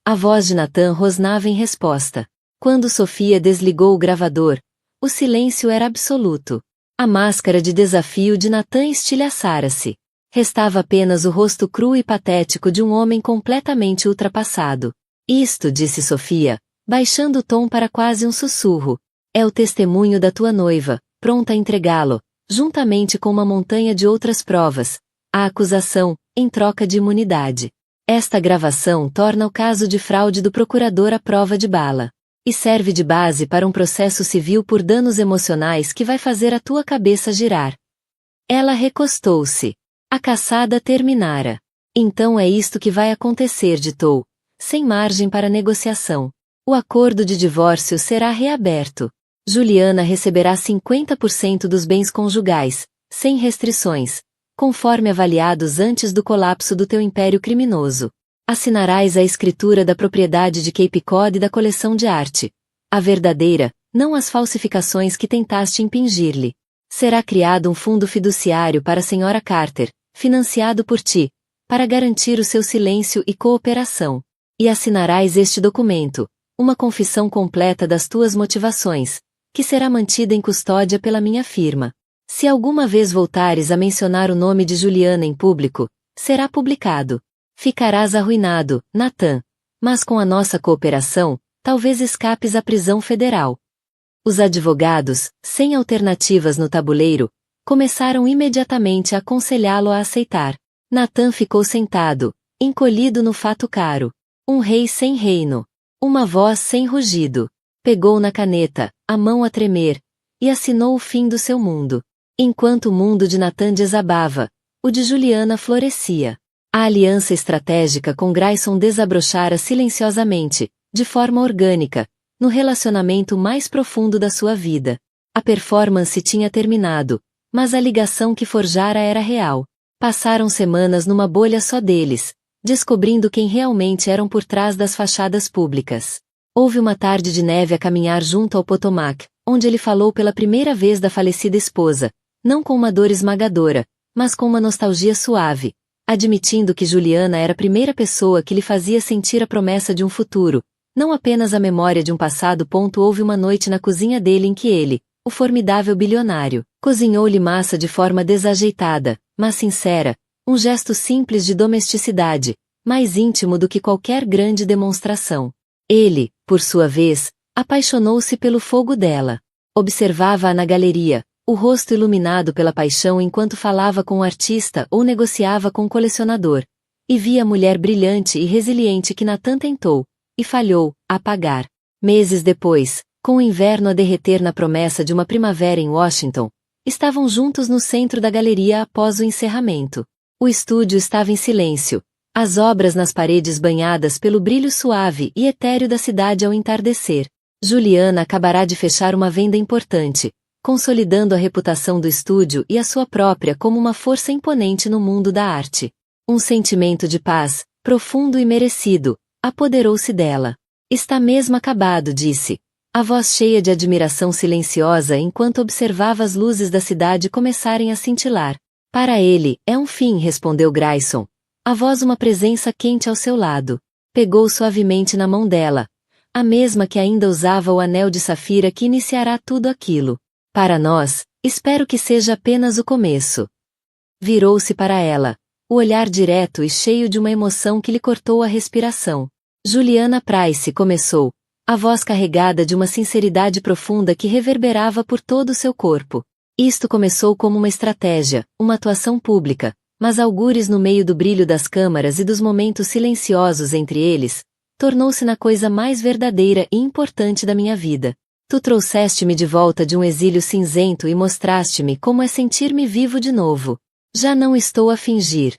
A voz de Nathan rosnava em resposta. Quando Sofia desligou o gravador, o silêncio era absoluto. A máscara de desafio de Nathan estilhaçara-se. Restava apenas o rosto cru e patético de um homem completamente ultrapassado. Isto, disse Sofia, baixando o tom para quase um sussurro, é o testemunho da tua noiva, pronta a entregá-lo, juntamente com uma montanha de outras provas, a acusação, em troca de imunidade. Esta gravação torna o caso de fraude do procurador à prova de bala. E serve de base para um processo civil por danos emocionais que vai fazer a tua cabeça girar. Ela recostou-se. A caçada terminara. Então é isto que vai acontecer, ditou, sem margem para negociação. O acordo de divórcio será reaberto. Juliana receberá 50% dos bens conjugais, sem restrições, conforme avaliados antes do colapso do teu império criminoso. Assinarás a escritura da propriedade de Cape Cod e da coleção de arte. A verdadeira, não as falsificações que tentaste impingir-lhe. Será criado um fundo fiduciário para a Sra. Carter, financiado por ti, para garantir o seu silêncio e cooperação. E assinarás este documento, uma confissão completa das tuas motivações, que será mantida em custódia pela minha firma. Se alguma vez voltares a mencionar o nome de Juliana em público, será publicado. Ficarás arruinado, Nathan. Mas com a nossa cooperação, talvez escapes à prisão federal. Os advogados, sem alternativas no tabuleiro, começaram imediatamente a aconselhá-lo a aceitar. Nathan ficou sentado, encolhido no fato caro. Um rei sem reino. Uma voz sem rugido. Pegou na caneta, a mão a tremer, e assinou o fim do seu mundo. Enquanto o mundo de Nathan desabava, o de Juliana florescia. A aliança estratégica com Grayson desabrochara silenciosamente, de forma orgânica, no relacionamento mais profundo da sua vida. A performance tinha terminado, mas a ligação que forjara era real. Passaram semanas numa bolha só deles, descobrindo quem realmente eram por trás das fachadas públicas. Houve uma tarde de neve a caminhar junto ao Potomac, onde ele falou pela primeira vez da falecida esposa, não com uma dor esmagadora, mas com uma nostalgia suave, admitindo que Juliana era a primeira pessoa que lhe fazia sentir a promessa de um futuro, não apenas a memória de um passado. Houve uma noite na cozinha dele em que ele, o formidável bilionário, cozinhou-lhe massa de forma desajeitada, mas sincera, um gesto simples de domesticidade, mais íntimo do que qualquer grande demonstração. Ele, por sua vez, apaixonou-se pelo fogo dela. Observava-a na galeria, o rosto iluminado pela paixão enquanto falava com o artista ou negociava com o colecionador, e via a mulher brilhante e resiliente que Nathan tentou, e falhou, a apagar. Meses depois, com o inverno a derreter na promessa de uma primavera em Washington, estavam juntos no centro da galeria após o encerramento. O estúdio estava em silêncio, as obras nas paredes banhadas pelo brilho suave e etéreo da cidade ao entardecer. Juliana acabará de fechar uma venda importante, consolidando a reputação do estúdio e a sua própria como uma força imponente no mundo da arte. Um sentimento de paz, profundo e merecido, apoderou-se dela. Está mesmo acabado, disse. A voz cheia de admiração silenciosa enquanto observava as luzes da cidade começarem a cintilar. Para ele, é um fim, respondeu Grayson. A voz uma presença quente ao seu lado. Pegou suavemente na mão dela, a mesma que ainda usava o anel de safira que iniciará tudo aquilo. Para nós, espero que seja apenas o começo. Virou-se para ela, o olhar direto e cheio de uma emoção que lhe cortou a respiração. Juliana Price começou, a voz carregada de uma sinceridade profunda que reverberava por todo o seu corpo. Isto começou como uma estratégia, uma atuação pública, mas algures no meio do brilho das câmaras e dos momentos silenciosos entre eles, tornou-se na coisa mais verdadeira e importante da minha vida. Tu trouxeste-me de volta de um exílio cinzento e mostraste-me como é sentir-me vivo de novo. Já não estou a fingir.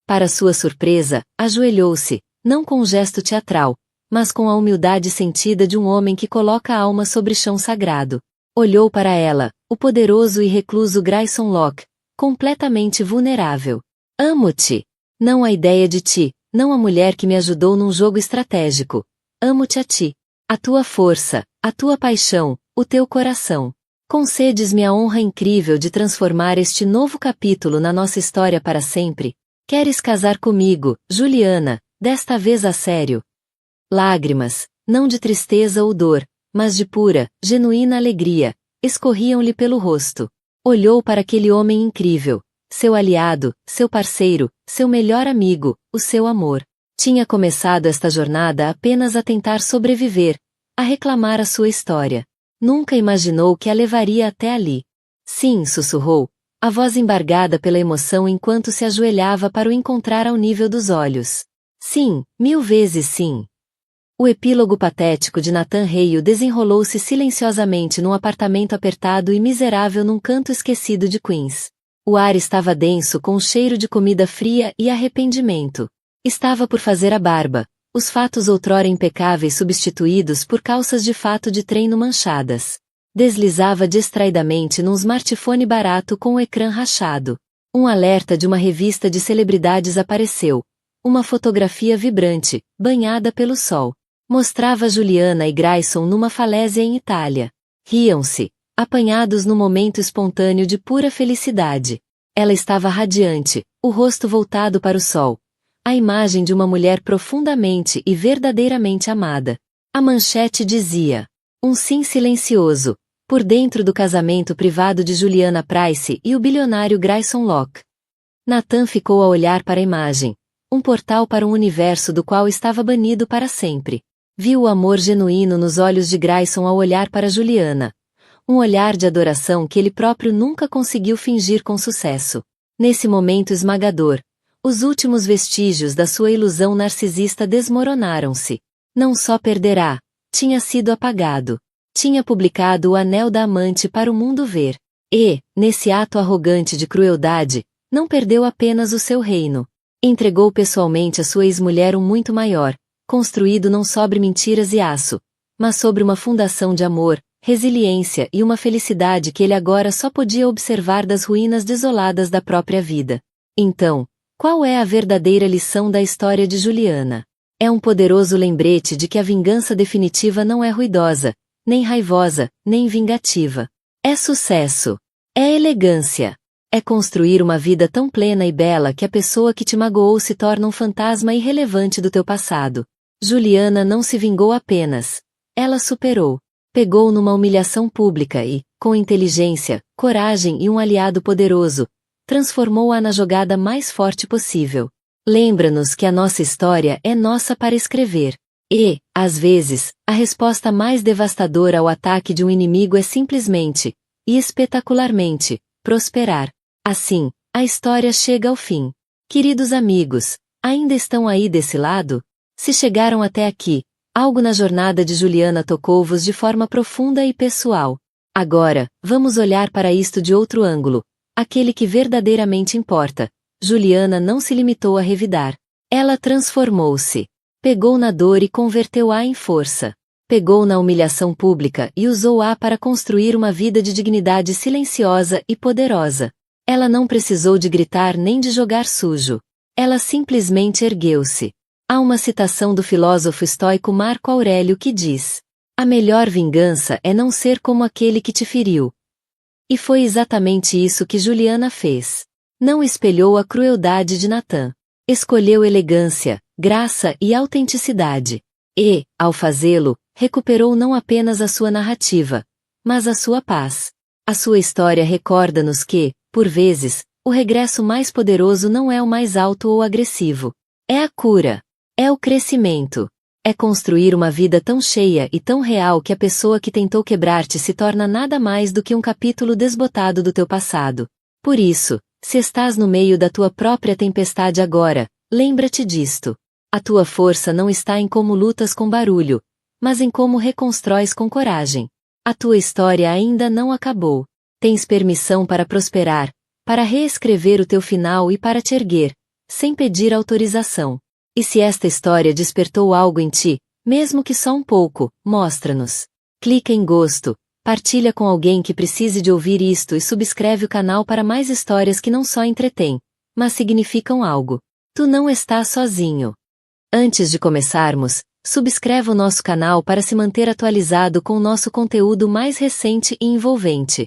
Para sua surpresa, ajoelhou-se, não com um gesto teatral, mas com a humildade sentida de um homem que coloca a alma sobre chão sagrado. Olhou para ela, o poderoso e recluso Grayson Locke, completamente vulnerável. Amo-te. Não a ideia de ti, não a mulher que me ajudou num jogo estratégico. Amo-te a ti. A tua força, a tua paixão, o teu coração. Concedes-me a honra incrível de transformar este novo capítulo na nossa história para sempre. Queres casar comigo, Juliana, desta vez a sério? Lágrimas, não de tristeza ou dor, mas de pura, genuína alegria, escorriam-lhe pelo rosto. Olhou para aquele homem incrível, seu aliado, seu parceiro, seu melhor amigo, o seu amor. Tinha começado esta jornada apenas a tentar sobreviver, a reclamar a sua história. Nunca imaginou que a levaria até ali. Sim, sussurrou, a voz embargada pela emoção enquanto se ajoelhava para o encontrar ao nível dos olhos. Sim, 1000 vezes sim. O epílogo patético de Nathan Hale desenrolou-se silenciosamente num apartamento apertado e miserável num canto esquecido de Queens. O ar estava denso com o cheiro de comida fria e arrependimento. Estava por fazer a barba, os fatos outrora impecáveis substituídos por calças de fato de treino manchadas. Deslizava distraidamente num smartphone barato com o ecrã rachado. Um alerta de uma revista de celebridades apareceu. Uma fotografia vibrante, banhada pelo sol. Mostrava Juliana e Grayson numa falésia em Itália. Riam-se, apanhados no momento espontâneo de pura felicidade. Ela estava radiante, o rosto voltado para o sol. A imagem de uma mulher profundamente e verdadeiramente amada. A manchete dizia: um sim silencioso, por dentro do casamento privado de Juliana Price e o bilionário Grayson Locke. Nathan ficou a olhar para a imagem, um portal para um universo do qual estava banido para sempre. Viu o amor genuíno nos olhos de Grayson ao olhar para Juliana. Um olhar de adoração que ele próprio nunca conseguiu fingir com sucesso. Nesse momento esmagador, os últimos vestígios da sua ilusão narcisista desmoronaram-se. Não só perderá, tinha sido apagado. Tinha publicado o anel da amante para o mundo ver. E, nesse ato arrogante de crueldade, não perdeu apenas o seu reino. Entregou pessoalmente a sua ex-mulher um muito maior, construído não sobre mentiras e aço, mas sobre uma fundação de amor, resiliência e uma felicidade que ele agora só podia observar das ruínas desoladas da própria vida. Então, qual é a verdadeira lição da história de Juliana? É um poderoso lembrete de que a vingança definitiva não é ruidosa, nem raivosa, nem vingativa. É sucesso. É elegância. É construir uma vida tão plena e bela que a pessoa que te magoou se torna um fantasma irrelevante do teu passado. Juliana não se vingou apenas. Ela superou. Pegou numa humilhação pública e, com inteligência, coragem e um aliado poderoso, transformou-a na jogada mais forte possível. Lembra-nos que a nossa história é nossa para escrever. E, às vezes, a resposta mais devastadora ao ataque de um inimigo é simplesmente, e espetacularmente, prosperar. Assim, a história chega ao fim. Queridos amigos, ainda estão aí desse lado? Se chegaram até aqui, algo na jornada de Juliana tocou-vos de forma profunda e pessoal. Agora, vamos olhar para isto de outro ângulo, aquele que verdadeiramente importa. Juliana não se limitou a revidar. Ela transformou-se. Pegou na dor e converteu-a em força. Pegou na humilhação pública e usou-a para construir uma vida de dignidade silenciosa e poderosa. Ela não precisou de gritar nem de jogar sujo. Ela simplesmente ergueu-se. Há uma citação do filósofo estoico Marco Aurélio que diz: "A melhor vingança é não ser como aquele que te feriu." E foi exatamente isso que Juliana fez. Não espelhou a crueldade de Natan. Escolheu elegância, graça e autenticidade. E, ao fazê-lo, recuperou não apenas a sua narrativa, mas a sua paz. A sua história recorda-nos que, por vezes, o regresso mais poderoso não é o mais alto ou agressivo. É a cura. É o crescimento. É construir uma vida tão cheia e tão real que a pessoa que tentou quebrar-te se torna nada mais do que um capítulo desbotado do teu passado. Por isso, se estás no meio da tua própria tempestade agora, lembra-te disto. A tua força não está em como lutas com barulho, mas em como reconstróis com coragem. A tua história ainda não acabou. Tens permissão para prosperar, para reescrever o teu final e para te erguer, sem pedir autorização. E se esta história despertou algo em ti, mesmo que só um pouco, mostra-nos. Clica em gosto, partilha com alguém que precise de ouvir isto e subscreve o canal para mais histórias que não só entretêm, mas significam algo. Tu não estás sozinho. Antes de começarmos, subscreva o nosso canal para se manter atualizado com o nosso conteúdo mais recente e envolvente.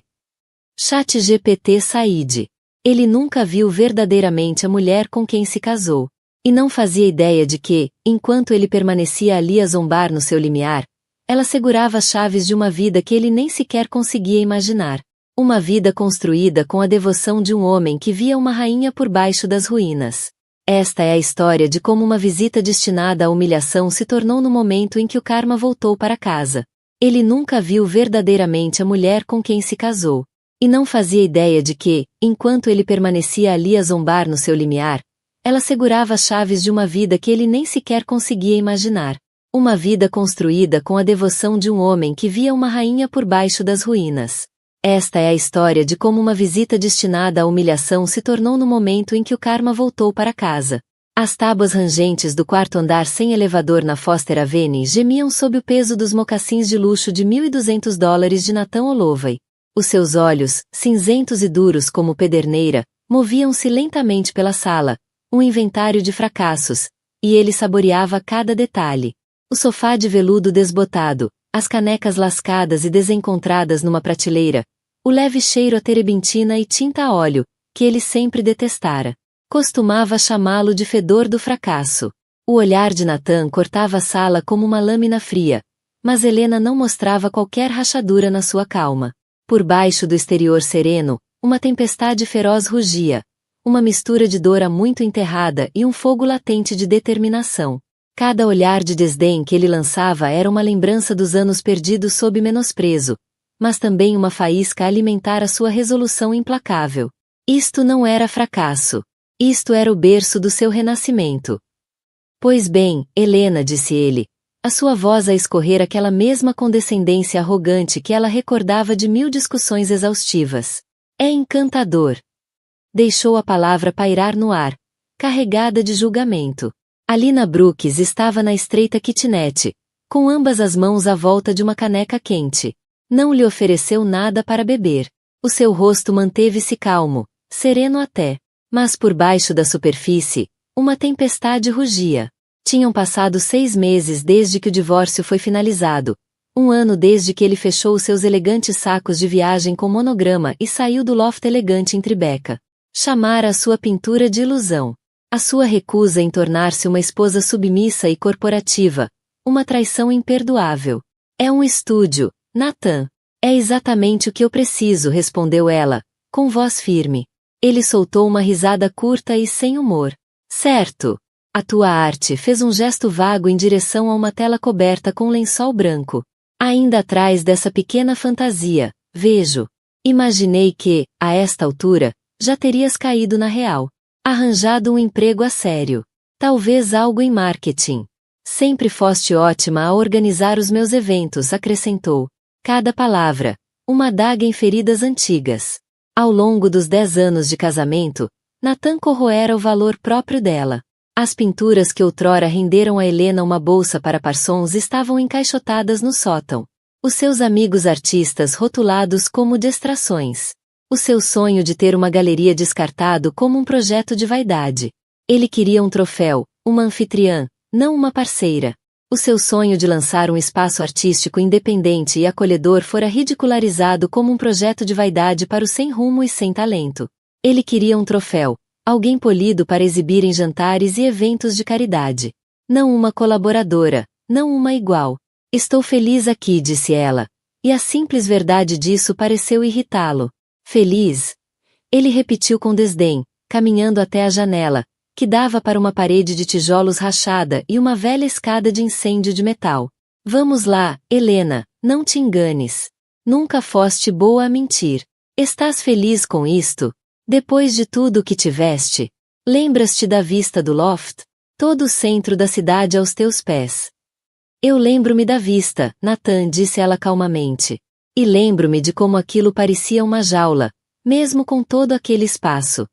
ChatGPT Said. Ele nunca viu verdadeiramente a mulher com quem se casou. E não fazia ideia de que, enquanto ele permanecia ali a zombar no seu limiar, ela segurava as chaves de uma vida que ele nem sequer conseguia imaginar. Uma vida construída com a devoção de um homem que via uma rainha por baixo das ruínas. Esta é a história de como uma visita destinada à humilhação se tornou no momento em que o karma voltou para casa. Ele nunca viu verdadeiramente a mulher com quem se casou. E não fazia ideia de que, enquanto ele permanecia ali a zombar no seu limiar, ela segurava as chaves de uma vida que ele nem sequer conseguia imaginar. Uma vida construída com a devoção de um homem que via uma rainha por baixo das ruínas. Esta é a história de como uma visita destinada à humilhação se tornou no momento em que o karma voltou para casa. As tábuas rangentes do quarto andar sem elevador na Foster Avenue gemiam sob o peso dos mocassins de luxo de $1.200 de Nathan Holloway. Os seus olhos, cinzentos e duros como pederneira, moviam-se lentamente pela sala, um inventário de fracassos, e ele saboreava cada detalhe. O sofá de veludo desbotado, as canecas lascadas e desencontradas numa prateleira, o leve cheiro a terebintina e tinta a óleo, que ele sempre detestara. Costumava chamá-lo de fedor do fracasso. O olhar de Nathan cortava a sala como uma lâmina fria, mas Helena não mostrava qualquer rachadura na sua calma. Por baixo do exterior sereno, uma tempestade feroz rugia, uma mistura de dor há muito enterrada e um fogo latente de determinação. Cada olhar de desdém que ele lançava era uma lembrança dos anos perdidos sob menosprezo, mas também uma faísca a alimentar a sua resolução implacável. Isto não era fracasso. Isto era o berço do seu renascimento. Pois bem, Helena, disse ele, A sua voz a escorrer aquela mesma condescendência arrogante que ela recordava de 1000 discussões exaustivas. É encantador. Deixou a palavra pairar no ar, carregada de julgamento. Alina Brooks estava na estreita kitnet, com ambas as mãos à volta de uma caneca quente. Não lhe ofereceu nada para beber. O seu rosto manteve-se calmo, sereno até. Mas por baixo da superfície, uma tempestade rugia. Tinham passado 6 meses desde que o divórcio foi finalizado, 1 ano desde que ele fechou os seus elegantes sacos de viagem com monograma e saiu do loft elegante em Tribeca. Chamara a sua pintura de ilusão. A sua recusa em tornar-se uma esposa submissa e corporativa, uma traição imperdoável. É um estúdio, Nathan. É exatamente o que eu preciso, respondeu ela, com voz firme. Ele soltou uma risada curta e sem humor. Certo. A tua arte fez um gesto vago em direção a uma tela coberta com lençol branco. Ainda atrás dessa pequena fantasia, vejo. Imaginei que, a esta altura, já terias caído na real. Arranjado um emprego a sério. Talvez algo em marketing. Sempre foste ótima a organizar os meus eventos, acrescentou. Cada palavra, uma adaga em feridas antigas. Ao longo dos 10 anos de casamento, Nathan corroera o valor próprio dela. As pinturas que outrora renderam a Helena uma bolsa para Parsons estavam encaixotadas no sótão. Os seus amigos artistas rotulados como distrações. O seu sonho de ter uma galeria descartado como um projeto de vaidade. Ele queria um troféu, uma anfitriã, não uma parceira. O seu sonho de lançar um espaço artístico independente e acolhedor fora ridicularizado como um projeto de vaidade para o sem rumo e sem talento. Ele queria um troféu, alguém polido para exibir em jantares e eventos de caridade. Não uma colaboradora, não uma igual. Estou feliz aqui, disse ela. E a simples verdade disso pareceu irritá-lo. Feliz? Ele repetiu com desdém, caminhando até a janela, que dava para uma parede de tijolos rachada e uma velha escada de incêndio de metal. Vamos lá, Helena, não te enganes. Nunca foste boa a mentir. Estás feliz com isto? Depois de tudo o que tiveste? Lembras-te da vista do loft? Todo o centro da cidade aos teus pés. Eu lembro-me da vista, Nathan, disse ela calmamente. E lembro-me de como aquilo parecia uma jaula, mesmo com todo aquele espaço.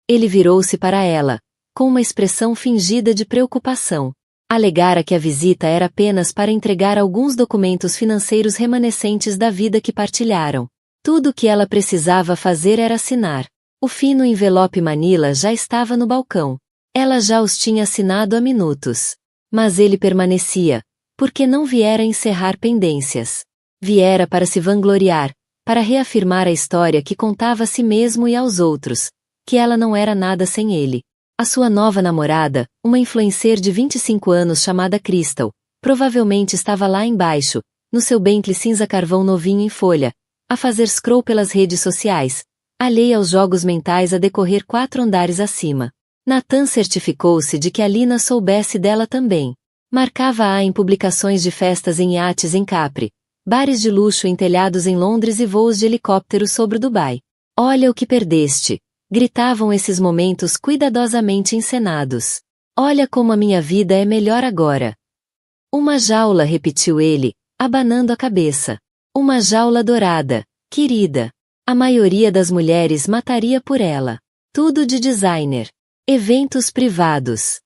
Ele virou-se para ela, com uma expressão fingida de preocupação. Alegara que a visita era apenas para entregar alguns documentos financeiros remanescentes da vida que partilharam. Tudo o que ela precisava fazer era assinar. O fino envelope Manila já estava no balcão. Ela já os tinha assinado há minutos. Mas ele permanecia, porque não viera encerrar pendências. Viera para se vangloriar, para reafirmar a história que contava a si mesmo e aos outros, que ela não era nada sem ele. A sua nova namorada, uma influencer de 25 anos chamada Crystal, provavelmente estava lá embaixo, no seu Bentley cinza carvão novinho em folha, a fazer scroll pelas redes sociais, alheia aos jogos mentais a decorrer 4 andares acima. Nathan certificou-se de que a Lina soubesse dela também. Marcava-a em publicações de festas em iates em Capri, bares de luxo em telhados em Londres e voos de helicóptero sobre Dubai. Olha o que perdeste! Gritavam esses momentos cuidadosamente encenados. Olha como a minha vida é melhor agora. Uma jaula, repetiu ele, abanando a cabeça. Uma jaula dourada, querida. A maioria das mulheres mataria por ela. Tudo de designer. Eventos privados.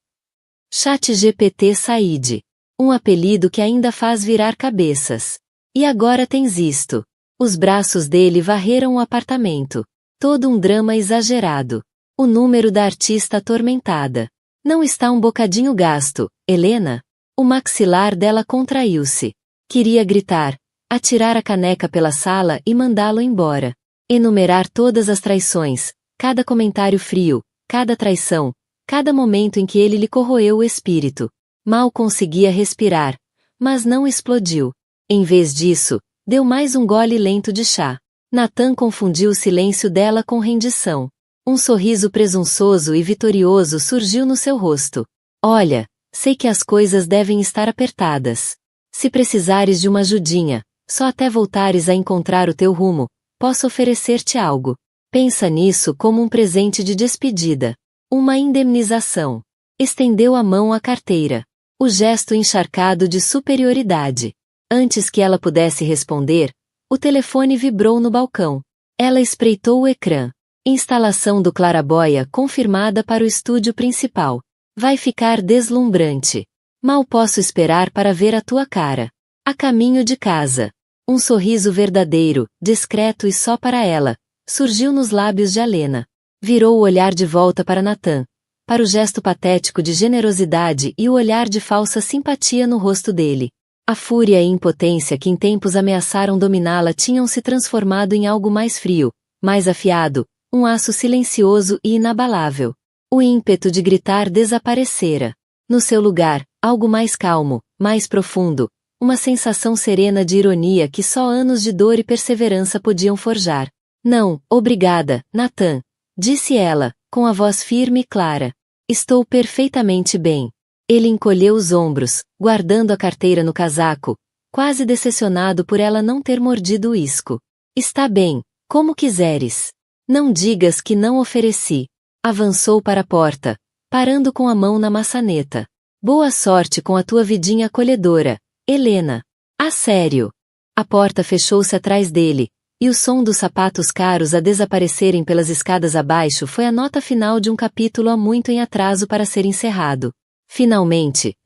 ChatGPT Said. Um apelido que ainda faz virar cabeças. E agora tens isto. Os braços dele varreram o apartamento. Todo um drama exagerado. O número da artista atormentada. Não está um bocadinho gasto, Helena? O maxilar dela contraiu-se. Queria gritar, atirar a caneca pela sala e mandá-lo embora. Enumerar todas as traições, cada comentário frio, cada traição, cada momento em que ele lhe corroeu o espírito. Mal conseguia respirar, mas não explodiu. Em vez disso, deu mais um gole lento de chá. Nathan confundiu o silêncio dela com rendição. Um sorriso presunçoso e vitorioso surgiu no seu rosto. Olha, sei que as coisas devem estar apertadas. Se precisares de uma ajudinha, só até voltares a encontrar o teu rumo, posso oferecer-te algo. Pensa nisso como um presente de despedida. Uma indemnização. Estendeu a mão à carteira. O gesto encharcado de superioridade. Antes que ela pudesse responder, o telefone vibrou no balcão. Ela espreitou o ecrã. Instalação do claraboia confirmada para o estúdio principal. Vai ficar deslumbrante. Mal posso esperar para ver a tua cara. A caminho de casa. Um sorriso verdadeiro, discreto e só para ela, surgiu nos lábios de Alena. Virou o olhar de volta para Natan, para o gesto patético de generosidade e o olhar de falsa simpatia no rosto dele. A fúria e impotência que em tempos ameaçaram dominá-la tinham se transformado em algo mais frio, mais afiado, um aço silencioso e inabalável. O ímpeto de gritar desaparecera. No seu lugar, algo mais calmo, mais profundo, uma sensação serena de ironia que só anos de dor e perseverança podiam forjar. Não, obrigada, Natan, disse ela, com a voz firme e clara. Estou perfeitamente bem. Ele encolheu os ombros, guardando a carteira no casaco, quase decepcionado por ela não ter mordido o isco. Está bem, como quiseres. Não digas que não ofereci. Avançou para a porta, parando com a mão na maçaneta. Boa sorte com a tua vidinha acolhedora, Helena. A sério. A porta fechou-se atrás dele, e o som dos sapatos caros a desaparecerem pelas escadas abaixo foi a nota final de um capítulo há muito em atraso para ser encerrado. Finalmente,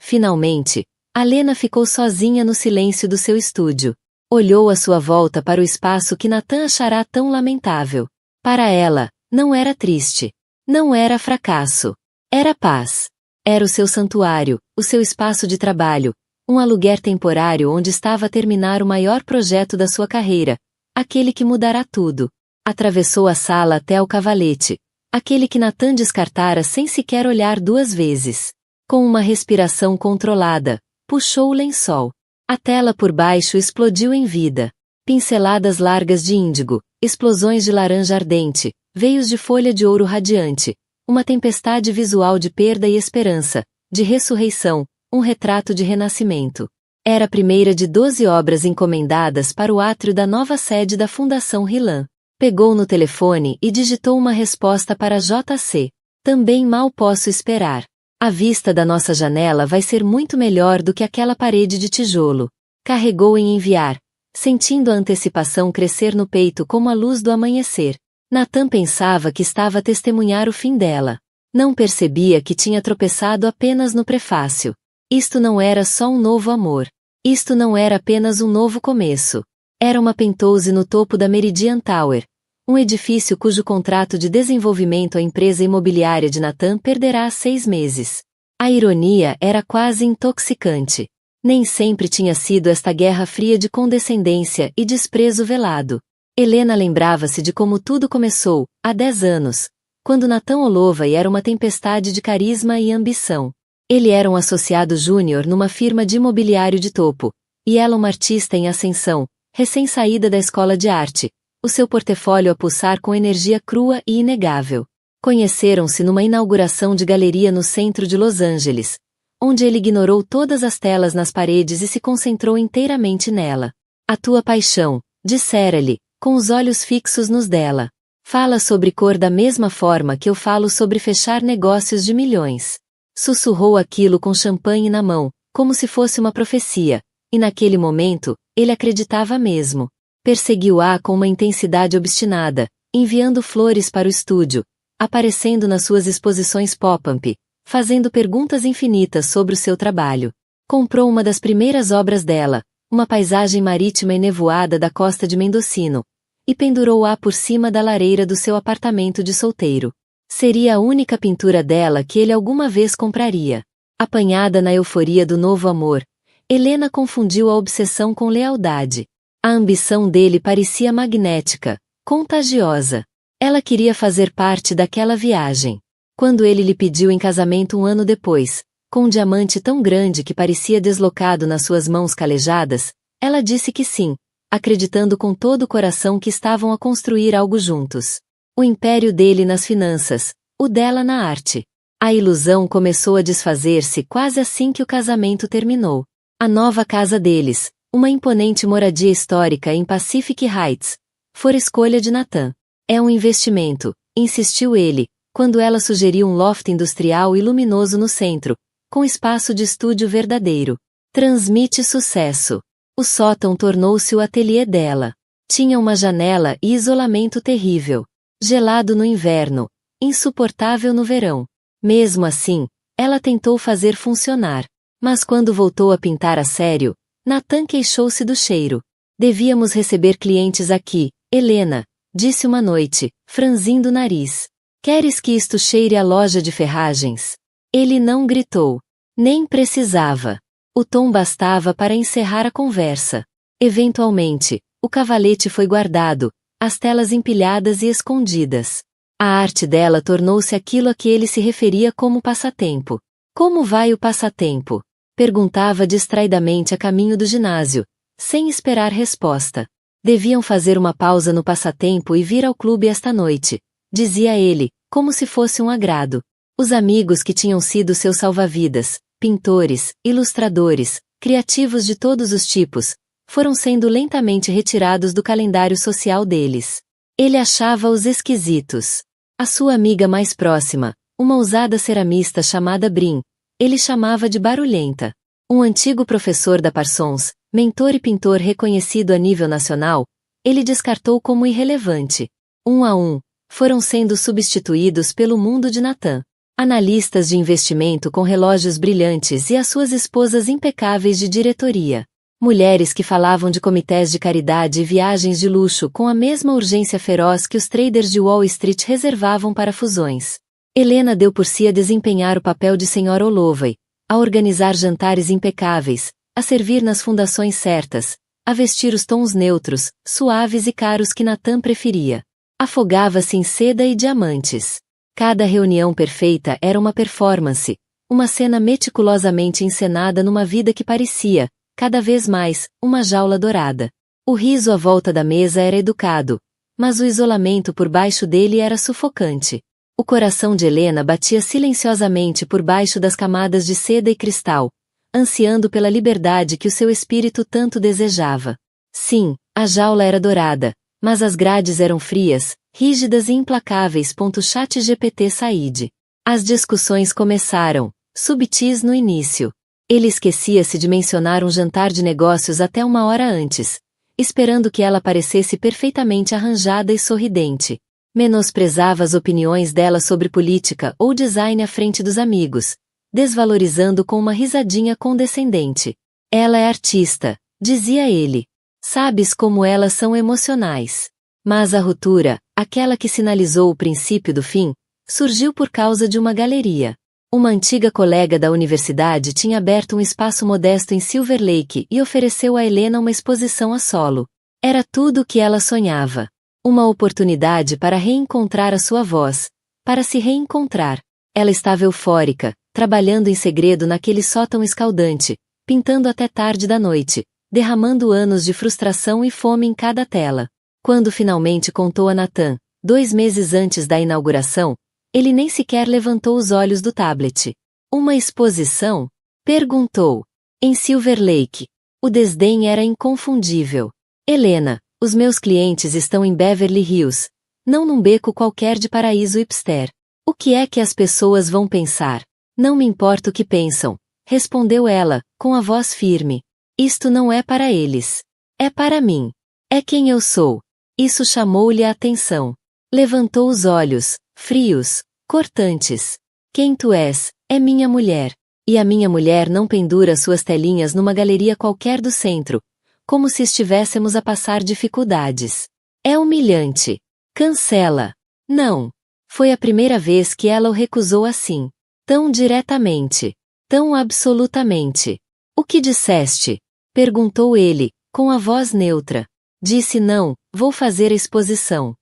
Alena ficou sozinha no silêncio do seu estúdio. Olhou à sua volta para o espaço que Natan achará tão lamentável. Para ela, não era triste. Não era fracasso. Era paz. Era o seu santuário, o seu espaço de trabalho, um aluguer temporário onde estava a terminar o maior projeto da sua carreira, aquele que mudará tudo. Atravessou a sala até o cavalete, aquele que Natan descartara sem sequer olhar duas vezes. Com uma respiração controlada, puxou o lençol. A tela por baixo explodiu em vida. Pinceladas largas de índigo, explosões de laranja ardente, veios de folha de ouro radiante, uma tempestade visual de perda e esperança, de ressurreição, um retrato de renascimento. Era a primeira de 12 obras encomendadas para o átrio da nova sede da Fundação Rilan. Pegou no telefone e digitou uma resposta para JC. Também mal posso esperar. A vista da nossa janela vai ser muito melhor do que aquela parede de tijolo. Carregou em enviar, sentindo a antecipação crescer no peito como a luz do amanhecer. Natan pensava que estava a testemunhar o fim dela. Não percebia que tinha tropeçado apenas no prefácio. Isto não era só um novo amor. Isto não era apenas um novo começo. Era uma penthouse no topo da Meridian Tower, um edifício cujo contrato de desenvolvimento a empresa imobiliária de Natan perderá há 6 meses. A ironia era quase intoxicante. Nem sempre tinha sido esta guerra fria de condescendência e desprezo velado. Helena lembrava-se de como tudo começou, há 10 anos, quando Natan Holloway era uma tempestade de carisma e ambição. Ele era um associado júnior numa firma de imobiliário de topo, e ela uma artista em ascensão, recém-saída da escola de arte, o seu portfólio a pulsar com energia crua e inegável. Conheceram-se numa inauguração de galeria no centro de Los Angeles, onde ele ignorou todas as telas nas paredes e se concentrou inteiramente nela. A tua paixão, dissera-lhe, com os olhos fixos nos dela. Fala sobre cor da mesma forma que eu falo sobre fechar negócios de milhões. Sussurrou aquilo com champanhe na mão, como se fosse uma profecia, e naquele momento, ele acreditava mesmo. Perseguiu-a com uma intensidade obstinada, enviando flores para o estúdio, aparecendo nas suas exposições pop-up, fazendo perguntas infinitas sobre o seu trabalho. Comprou uma das primeiras obras dela, uma paisagem marítima e nevoada da costa de Mendocino, e pendurou-a por cima da lareira do seu apartamento de solteiro. Seria a única pintura dela que ele alguma vez compraria. Apanhada na euforia do novo amor, Helena confundiu a obsessão com lealdade. A ambição dele parecia magnética, contagiosa. Ela queria fazer parte daquela viagem. Quando ele lhe pediu em casamento um ano depois, com um diamante tão grande que parecia deslocado nas suas mãos calejadas, ela disse que sim, acreditando com todo o coração que estavam a construir algo juntos. O império dele nas finanças, o dela na arte. A ilusão começou a desfazer-se quase assim que o casamento terminou. A nova casa deles, uma imponente moradia histórica em Pacific Heights, fora escolha de Natan. É um investimento, insistiu ele, quando ela sugeriu um loft industrial e luminoso no centro, com espaço de estúdio verdadeiro. Transmite sucesso. O sótão tornou-se o ateliê dela. Tinha uma janela e isolamento terrível. Gelado no inverno, insuportável no verão. Mesmo assim, ela tentou fazer funcionar. Mas quando voltou a pintar a sério, Nathan queixou-se do cheiro. Devíamos receber clientes aqui, Helena, disse uma noite, franzindo o nariz. Queres que isto cheire a loja de ferragens? Ele não gritou. Nem precisava. O tom bastava para encerrar a conversa. Eventualmente, o cavalete foi guardado, as telas empilhadas e escondidas. A arte dela tornou-se aquilo a que ele se referia como passatempo. Como vai o passatempo? Perguntava distraidamente a caminho do ginásio, sem esperar resposta. Deviam fazer uma pausa no passatempo e vir ao clube esta noite, dizia ele, como se fosse um agrado. Os amigos que tinham sido seus salva-vidas, pintores, ilustradores, criativos de todos os tipos, foram sendo lentamente retirados do calendário social deles. Ele achava-os esquisitos. A sua amiga mais próxima, uma ousada ceramista chamada Brin, ele chamava de barulhenta. Um antigo professor da Parsons, mentor e pintor reconhecido a nível nacional, ele descartou como irrelevante. Um a um, foram sendo substituídos pelo mundo de Nathan. Analistas de investimento com relógios brilhantes e as suas esposas impecáveis de diretoria. Mulheres que falavam de comitês de caridade e viagens de luxo com a mesma urgência feroz que os traders de Wall Street reservavam para fusões. Helena deu por si a desempenhar o papel de senhora Holloway, a organizar jantares impecáveis, a servir nas fundações certas, a vestir os tons neutros, suaves e caros que Nathan preferia. Afogava-se em seda e diamantes. Cada reunião perfeita era uma performance, uma cena meticulosamente encenada numa vida que parecia, cada vez mais, uma jaula dourada. O riso à volta da mesa era educado, mas o isolamento por baixo dele era sufocante. O coração de Helena batia silenciosamente por baixo das camadas de seda e cristal, ansiando pela liberdade que o seu espírito tanto desejava. Sim, a jaula era dourada, mas as grades eram frias, rígidas e implacáveis. ChatGPT Said. As discussões começaram, subtis no início. Ele esquecia-se de mencionar um jantar de negócios até uma hora antes, esperando que ela parecesse perfeitamente arranjada e sorridente. Menosprezava as opiniões dela sobre política ou design à frente dos amigos, desvalorizando com uma risadinha condescendente. Ela é artista, dizia ele. Sabes como elas são emocionais. Mas a ruptura, aquela que sinalizou o princípio do fim, surgiu por causa de uma galeria. Uma antiga colega da universidade tinha aberto um espaço modesto em Silver Lake e ofereceu a Helena uma exposição a solo. Era tudo o que ela sonhava. Uma oportunidade para reencontrar a sua voz, para se reencontrar. Ela estava eufórica, trabalhando em segredo naquele sótão escaldante, pintando até tarde da noite, derramando anos de frustração e fome em cada tela. Quando finalmente contou a Nathan, 2 meses antes da inauguração, ele nem sequer levantou os olhos do tablet. Uma exposição? Perguntou. Em Silver Lake. O desdém era inconfundível. Helena, os meus clientes estão em Beverly Hills, não num beco qualquer de paraíso hipster. O que é que as pessoas vão pensar? Não me importa o que pensam, respondeu ela, com a voz firme. Isto não é para eles. É para mim. É quem eu sou. Isso chamou-lhe a atenção. Levantou os olhos, frios, cortantes. Quem tu és, é minha mulher. E a minha mulher não pendura suas telinhas numa galeria qualquer do centro, como se estivéssemos a passar dificuldades. É humilhante. Cancela. Não. Foi a primeira vez que ela o recusou assim. Tão diretamente. Tão absolutamente. O que disseste? Perguntou ele, com a voz neutra. Disse não, vou fazer a exposição.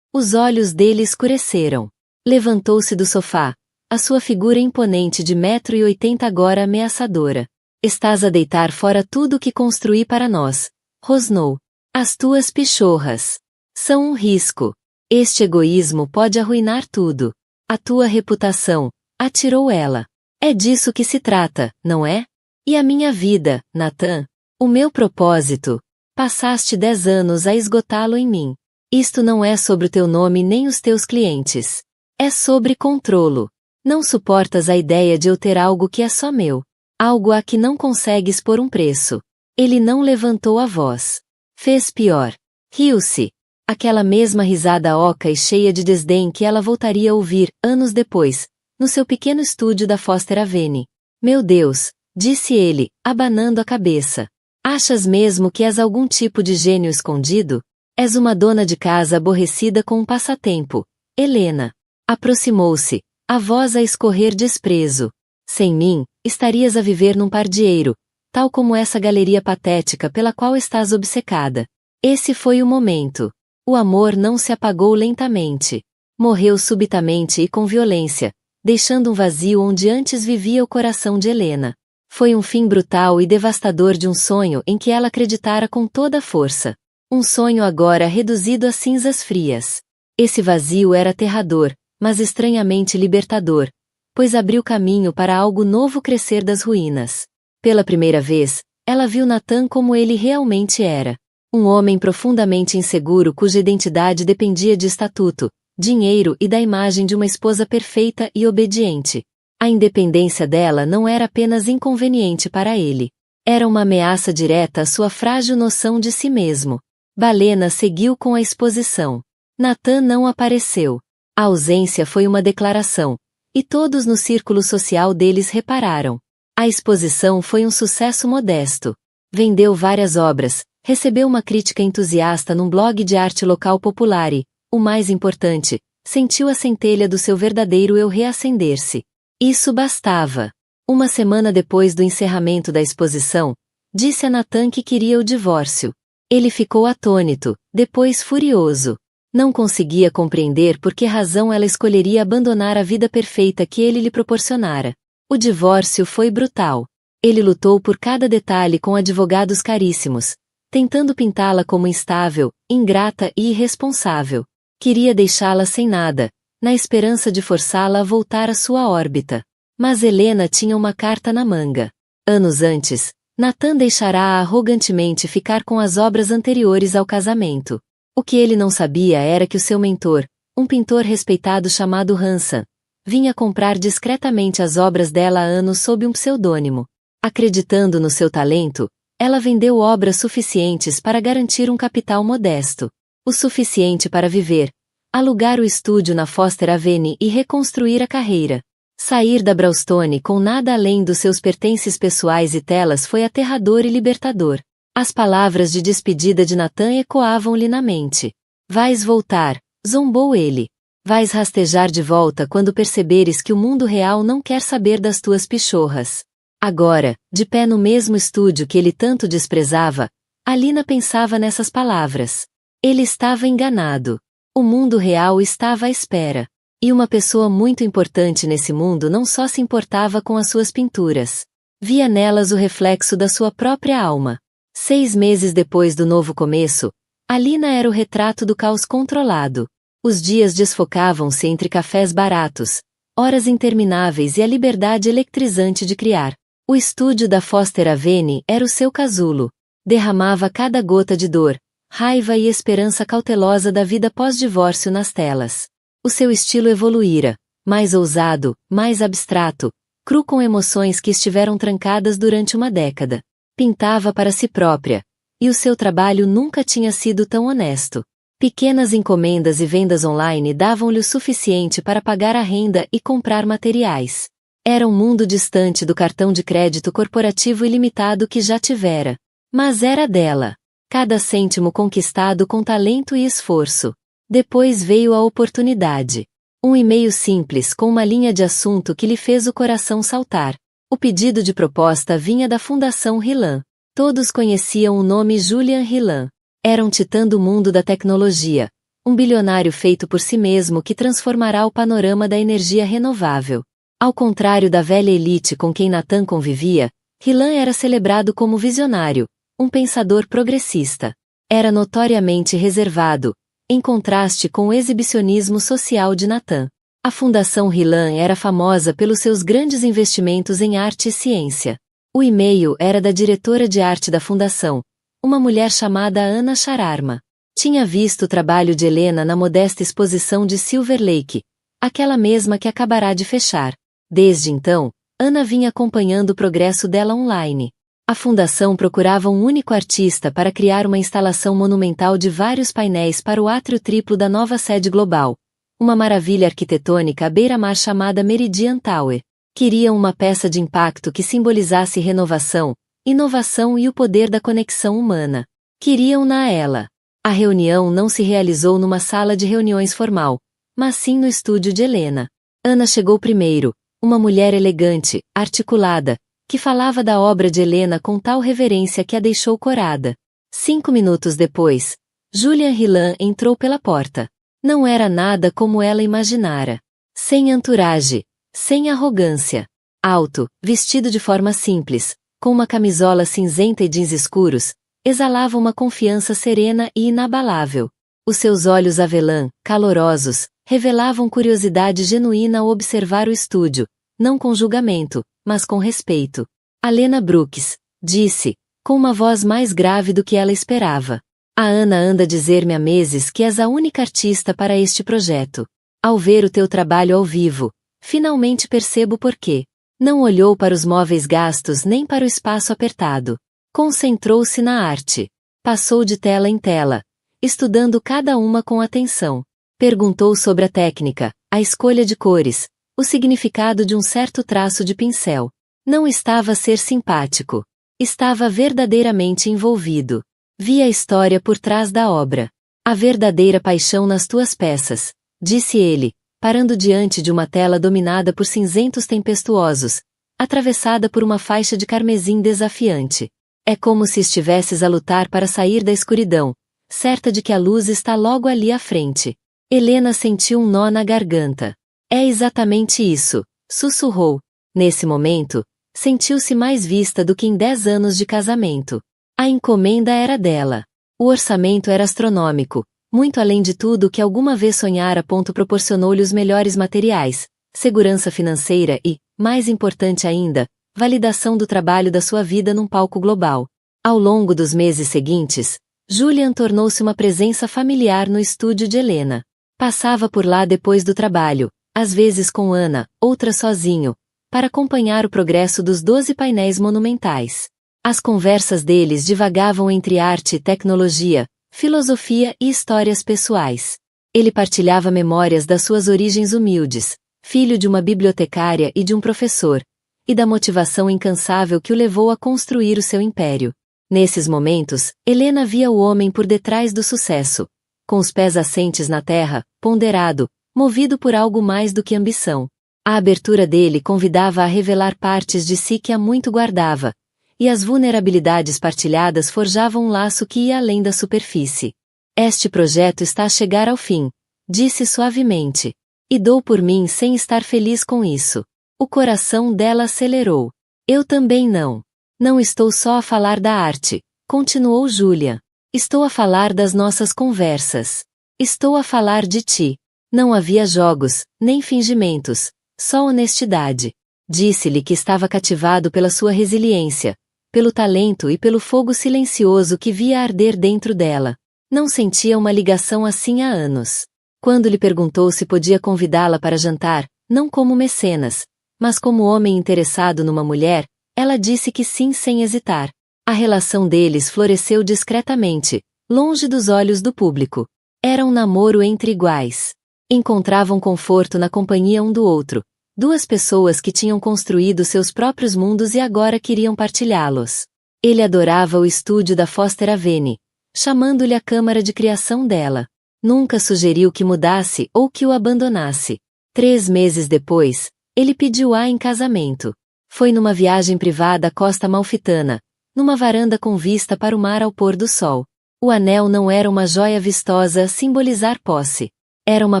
Os olhos dele escureceram. Levantou-se do sofá, a sua figura imponente de 1,80 m agora ameaçadora. Estás a deitar fora tudo o que construí para nós, rosnou. As tuas pichorras são um risco. Este egoísmo pode arruinar tudo. A tua reputação, atirou ela. É disso que se trata, não é? E a minha vida, Nathan? O meu propósito? Passaste 10 anos a esgotá-lo em mim. Isto não é sobre o teu nome nem os teus clientes. É sobre controlo. Não suportas a ideia de eu ter algo que é só meu. Algo a que não consegues pôr um preço. Ele não levantou a voz. Fez pior. Riu-se. Aquela mesma risada oca e cheia de desdém que ela voltaria a ouvir, anos depois, no seu pequeno estúdio da Foster Avenue. Meu Deus, disse ele, abanando a cabeça. Achas mesmo que és algum tipo de gênio escondido? És uma dona de casa aborrecida com um passatempo. Helena. Aproximou-se, a voz a escorrer desprezo. Sem mim, estarias a viver num pardieiro, tal como essa galeria patética pela qual estás obcecada. Esse foi o momento. O amor não se apagou lentamente. Morreu subitamente e com violência, deixando um vazio onde antes vivia o coração de Helena. Foi um fim brutal e devastador de um sonho em que ela acreditara com toda a força. Um sonho agora reduzido a cinzas frias. Esse vazio era aterrador, mas estranhamente libertador, pois abriu caminho para algo novo crescer das ruínas. Pela primeira vez, ela viu Nathan como ele realmente era. Um homem profundamente inseguro cuja identidade dependia de estatuto, dinheiro e da imagem de uma esposa perfeita e obediente. A independência dela não era apenas inconveniente para ele. Era uma ameaça direta à sua frágil noção de si mesmo. Balena seguiu com a exposição. Nathan não apareceu. A ausência foi uma declaração, e todos no círculo social deles repararam. A exposição foi um sucesso modesto. Vendeu várias obras, recebeu uma crítica entusiasta num blog de arte local popular e, o mais importante, sentiu a centelha do seu verdadeiro eu reacender-se. Isso bastava. Uma semana depois do encerramento da exposição, disse a Nathan que queria o divórcio. Ele ficou atônito, depois furioso. Não conseguia compreender por que razão ela escolheria abandonar a vida perfeita que ele lhe proporcionara. O divórcio foi brutal. Ele lutou por cada detalhe com advogados caríssimos, tentando pintá-la como instável, ingrata e irresponsável. Queria deixá-la sem nada, na esperança de forçá-la a voltar à sua órbita. Mas Helena tinha uma carta na manga. Anos antes, Nathan deixará-a arrogantemente ficar com as obras anteriores ao casamento. O que ele não sabia era que o seu mentor, um pintor respeitado chamado Hansen, vinha comprar discretamente as obras dela há anos sob um pseudônimo. Acreditando no seu talento, ela vendeu obras suficientes para garantir um capital modesto. O suficiente para viver, alugar o estúdio na Foster Avenue e reconstruir a carreira. Sair da Brownstone com nada além dos seus pertences pessoais e telas foi aterrador e libertador. As palavras de despedida de Nathan ecoavam-lhe na mente. Vais voltar, zombou ele. Vais rastejar de volta quando perceberes que o mundo real não quer saber das tuas pichorras. Agora, de pé no mesmo estúdio que ele tanto desprezava, Alina pensava nessas palavras. Ele estava enganado. O mundo real estava à espera. E uma pessoa muito importante nesse mundo não só se importava com as suas pinturas. Via nelas o reflexo da sua própria alma. 6 meses depois do novo começo, Alina era o retrato do caos controlado. Os dias desfocavam-se entre cafés baratos, horas intermináveis e a liberdade eletrizante de criar. O estúdio da Foster Avenue era o seu casulo. Derramava cada gota de dor, raiva e esperança cautelosa da vida pós-divórcio nas telas. O seu estilo evoluíra, mais ousado, mais abstrato, cru com emoções que estiveram trancadas durante uma década. Pintava para si própria, e o seu trabalho nunca tinha sido tão honesto. Pequenas encomendas e vendas online davam-lhe o suficiente para pagar a renda e comprar materiais. Era um mundo distante do cartão de crédito corporativo ilimitado que já tivera. Mas era dela. Cada cêntimo conquistado com talento e esforço. Depois veio a oportunidade. Um e-mail simples com uma linha de assunto que lhe fez o coração saltar. O pedido de proposta vinha da Fundação Hillan. Todos conheciam o nome Julian Hillan. Era um titã do mundo da tecnologia, um bilionário feito por si mesmo que transformará o panorama da energia renovável. Ao contrário da velha elite com quem Nathan convivia, Hillan era celebrado como visionário, um pensador progressista. Era notoriamente reservado, em contraste com o exibicionismo social de Nathan. A Fundação Hillan era famosa pelos seus grandes investimentos em arte e ciência. O e-mail era da diretora de arte da fundação, uma mulher chamada Anna Sharma. Tinha visto o trabalho de Helena na modesta exposição de Silver Lake, aquela mesma que acabará de fechar. Desde então, Ana vinha acompanhando o progresso dela online. A fundação procurava um único artista para criar uma instalação monumental de vários painéis para o átrio triplo da nova sede global, uma maravilha arquitetônica à beira-mar chamada Meridian Tower. Queriam uma peça de impacto que simbolizasse renovação, inovação e o poder da conexão humana. Queriam-na a ela. A reunião não se realizou numa sala de reuniões formal, mas sim no estúdio de Helena. Ana chegou primeiro, uma mulher elegante, articulada, que falava da obra de Helena com tal reverência que a deixou corada. 5 minutos depois, Julian Hillan entrou pela porta. Não era nada como ela imaginara. Sem entourage, sem arrogância. Alto, vestido de forma simples, com uma camisola cinzenta e jeans escuros, exalava uma confiança serena e inabalável. Os seus olhos avelã, calorosos, revelavam curiosidade genuína ao observar o estúdio, não com julgamento, mas com respeito. Helena Brooks, disse, com uma voz mais grave do que ela esperava. A Ana anda a dizer-me há meses que és a única artista para este projeto. Ao ver o teu trabalho ao vivo, finalmente percebo por quê. Não olhou para os móveis gastos nem para o espaço apertado. Concentrou-se na arte. Passou de tela em tela, estudando cada uma com atenção. Perguntou sobre a técnica, a escolha de cores, o significado de um certo traço de pincel. Não estava a ser simpático. Estava verdadeiramente envolvido. Vi a história por trás da obra. A verdadeira paixão nas tuas peças, disse ele, parando diante de uma tela dominada por cinzentos tempestuosos, atravessada por uma faixa de carmesim desafiante. É como se estivesses a lutar para sair da escuridão, certa de que a luz está logo ali à frente. Helena sentiu um nó na garganta. É exatamente isso, sussurrou. Nesse momento, sentiu-se mais vista do que em 10 anos de casamento. A encomenda era dela. O orçamento era astronômico, muito além de tudo o que alguma vez sonhara. Proporcionou-lhe os melhores materiais, segurança financeira e, mais importante ainda, validação do trabalho da sua vida num palco global. Ao longo dos meses seguintes, Julian tornou-se uma presença familiar no estúdio de Helena. Passava por lá depois do trabalho, às vezes com Ana, outras sozinho, para acompanhar o progresso dos 12 painéis monumentais. As conversas deles divagavam entre arte e tecnologia, filosofia e histórias pessoais. Ele partilhava memórias das suas origens humildes, filho de uma bibliotecária e de um professor, e da motivação incansável que o levou a construir o seu império. Nesses momentos, Helena via o homem por detrás do sucesso, com os pés assentes na terra, ponderado, movido por algo mais do que ambição. A abertura dele convidava a revelar partes de si que há muito guardava, e as vulnerabilidades partilhadas forjavam um laço que ia além da superfície. Este projeto está a chegar ao fim, disse suavemente. E dou por mim sem estar feliz com isso. O coração dela acelerou. Eu também não. Não estou só a falar da arte, continuou Julia. Estou a falar das nossas conversas. Estou a falar de ti. Não havia jogos, nem fingimentos, só honestidade. Disse-lhe que estava cativado pela sua resiliência, pelo talento e pelo fogo silencioso que via arder dentro dela. Não sentia uma ligação assim há anos. Quando lhe perguntou se podia convidá-la para jantar, não como mecenas, mas como homem interessado numa mulher, ela disse que sim sem hesitar. A relação deles floresceu discretamente, longe dos olhos do público. Era um namoro entre iguais. Encontravam conforto na companhia um do outro, duas pessoas que tinham construído seus próprios mundos e agora queriam partilhá-los. Ele adorava o estúdio da Foster Avenue, chamando-lhe a câmara de criação dela. Nunca sugeriu que mudasse ou que o abandonasse. 3 meses depois, ele pediu-a em casamento. Foi numa viagem privada à Costa Amalfitana, numa varanda com vista para o mar ao pôr do sol. O anel não era uma joia vistosa a simbolizar posse. Era uma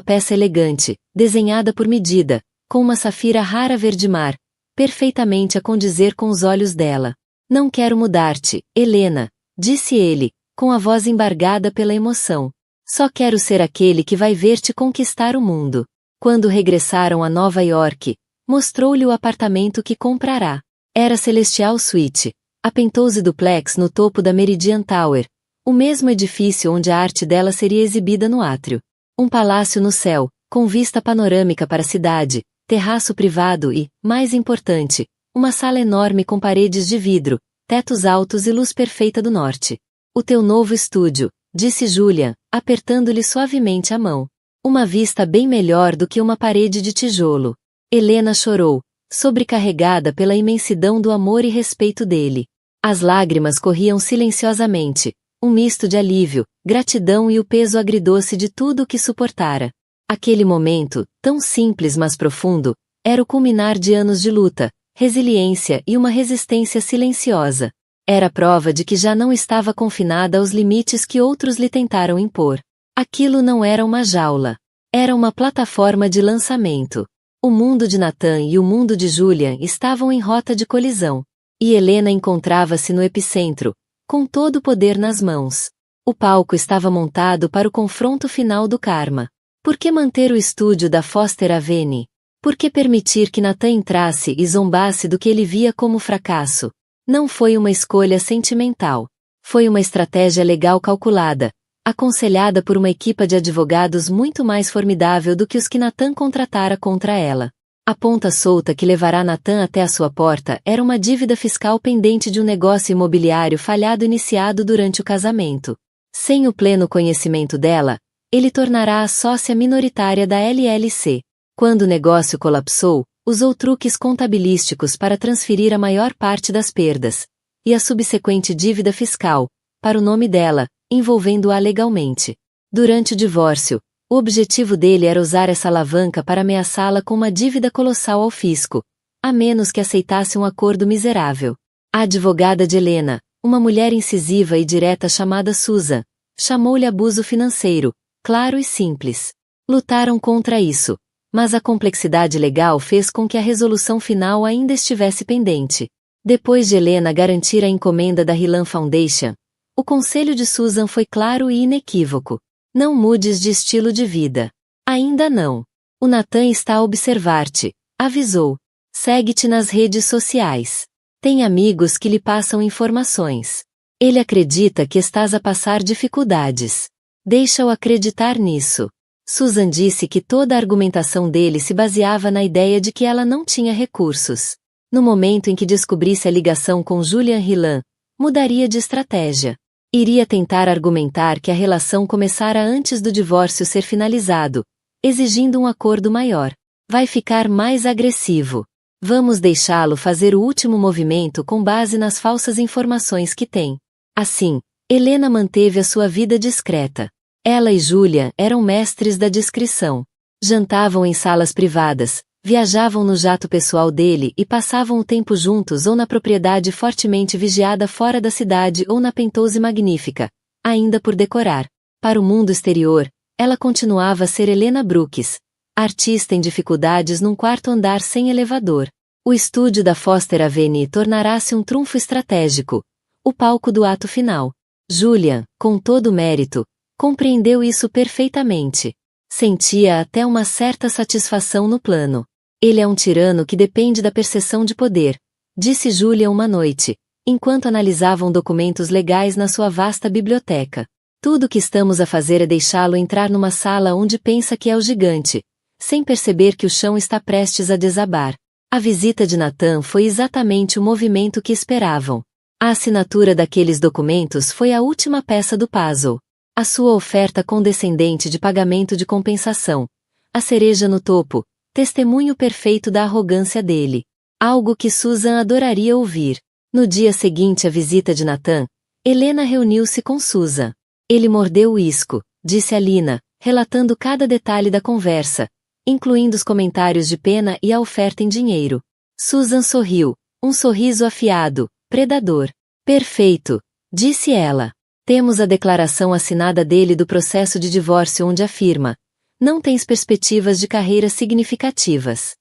peça elegante, desenhada por medida, com uma safira rara verde-mar, perfeitamente a condizer com os olhos dela. Não quero mudar-te, Helena, disse ele, com a voz embargada pela emoção. Só quero ser aquele que vai ver-te conquistar o mundo. Quando regressaram a Nova York, mostrou-lhe o apartamento que comprará. Era Celestial Suite, a penthouse duplex no topo da Meridian Tower, o mesmo edifício onde a arte dela seria exibida no átrio. Um palácio no céu, com vista panorâmica para a cidade, terraço privado e, mais importante, uma sala enorme com paredes de vidro, tetos altos e luz perfeita do norte. O teu novo estúdio, disse Julian, apertando-lhe suavemente a mão. Uma vista bem melhor do que uma parede de tijolo. Helena chorou, sobrecarregada pela imensidão do amor e respeito dele. As lágrimas corriam silenciosamente, um misto de alívio, gratidão e o peso agridoce de tudo o que suportara. Aquele momento, tão simples mas profundo, era o culminar de anos de luta, resiliência e uma resistência silenciosa. Era prova de que já não estava confinada aos limites que outros lhe tentaram impor. Aquilo não era uma jaula. Era uma plataforma de lançamento. O mundo de Nathan e o mundo de Julian estavam em rota de colisão. E Helena encontrava-se no epicentro, com todo o poder nas mãos. O palco estava montado para o confronto final do karma. Por que manter o estúdio da Foster Avenue? Por que permitir que Nathan entrasse e zombasse do que ele via como fracasso? Não foi uma escolha sentimental. Foi uma estratégia legal calculada, aconselhada por uma equipa de advogados muito mais formidável do que os que Nathan contratara contra ela. A ponta solta que levará Nathan até a sua porta era uma dívida fiscal pendente de um negócio imobiliário falhado iniciado durante o casamento. Sem o pleno conhecimento dela, ele tornará a sócia minoritária da LLC. Quando o negócio colapsou, usou truques contabilísticos para transferir a maior parte das perdas, e a subsequente dívida fiscal, para o nome dela, envolvendo-a legalmente. Durante o divórcio, o objetivo dele era usar essa alavanca para ameaçá-la com uma dívida colossal ao fisco, a menos que aceitasse um acordo miserável. A advogada de Helena, uma mulher incisiva e direta chamada Susan, chamou-lhe abuso financeiro, claro e simples. Lutaram contra isso, mas a complexidade legal fez com que a resolução final ainda estivesse pendente. Depois de Helena garantir a encomenda da Hillan Foundation, o conselho de Susan foi claro e inequívoco. Não mudes de estilo de vida. Ainda não. O Nathan está a observar-te, avisou. Segue-te nas redes sociais. Tem amigos que lhe passam informações. Ele acredita que estás a passar dificuldades. Deixa-o acreditar nisso. Susan disse que toda a argumentação dele se baseava na ideia de que ela não tinha recursos. No momento em que descobrisse a ligação com Julian Hillan, mudaria de estratégia. Iria tentar argumentar que a relação começara antes do divórcio ser finalizado, exigindo um acordo maior. Vai ficar mais agressivo. Vamos deixá-lo fazer o último movimento com base nas falsas informações que tem. Assim, Helena manteve a sua vida discreta. Ela e Julian eram mestres da discrição. Jantavam em salas privadas, viajavam no jato pessoal dele e passavam o tempo juntos ou na propriedade fortemente vigiada fora da cidade ou na Penthouse Magnífica, ainda por decorar. Para o mundo exterior, ela continuava a ser Helena Brooks, artista em dificuldades num quarto andar sem elevador. O estúdio da Foster Avenue tornará-se um trunfo estratégico, o palco do ato final. Julian, com todo o mérito, compreendeu isso perfeitamente. Sentia até uma certa satisfação no plano. Ele é um tirano que depende da percepção de poder, disse Julian uma noite, enquanto analisavam documentos legais na sua vasta biblioteca. Tudo o que estamos a fazer é deixá-lo entrar numa sala onde pensa que é o gigante, sem perceber que o chão está prestes a desabar. A visita de Nathan foi exatamente o movimento que esperavam. A assinatura daqueles documentos foi a última peça do puzzle. A sua oferta condescendente de pagamento de compensação. A cereja no topo, testemunho perfeito da arrogância dele. Algo que Susan adoraria ouvir. No dia seguinte à visita de Nathan, Helena reuniu-se com Susan. Ele mordeu o isco, disse a Lina, relatando cada detalhe da conversa, incluindo os comentários de pena e a oferta em dinheiro. Susan sorriu, um sorriso afiado, predador. Perfeito, disse ela. Temos a declaração assinada dele do processo de divórcio onde afirma: não tens perspectivas de carreira significativas.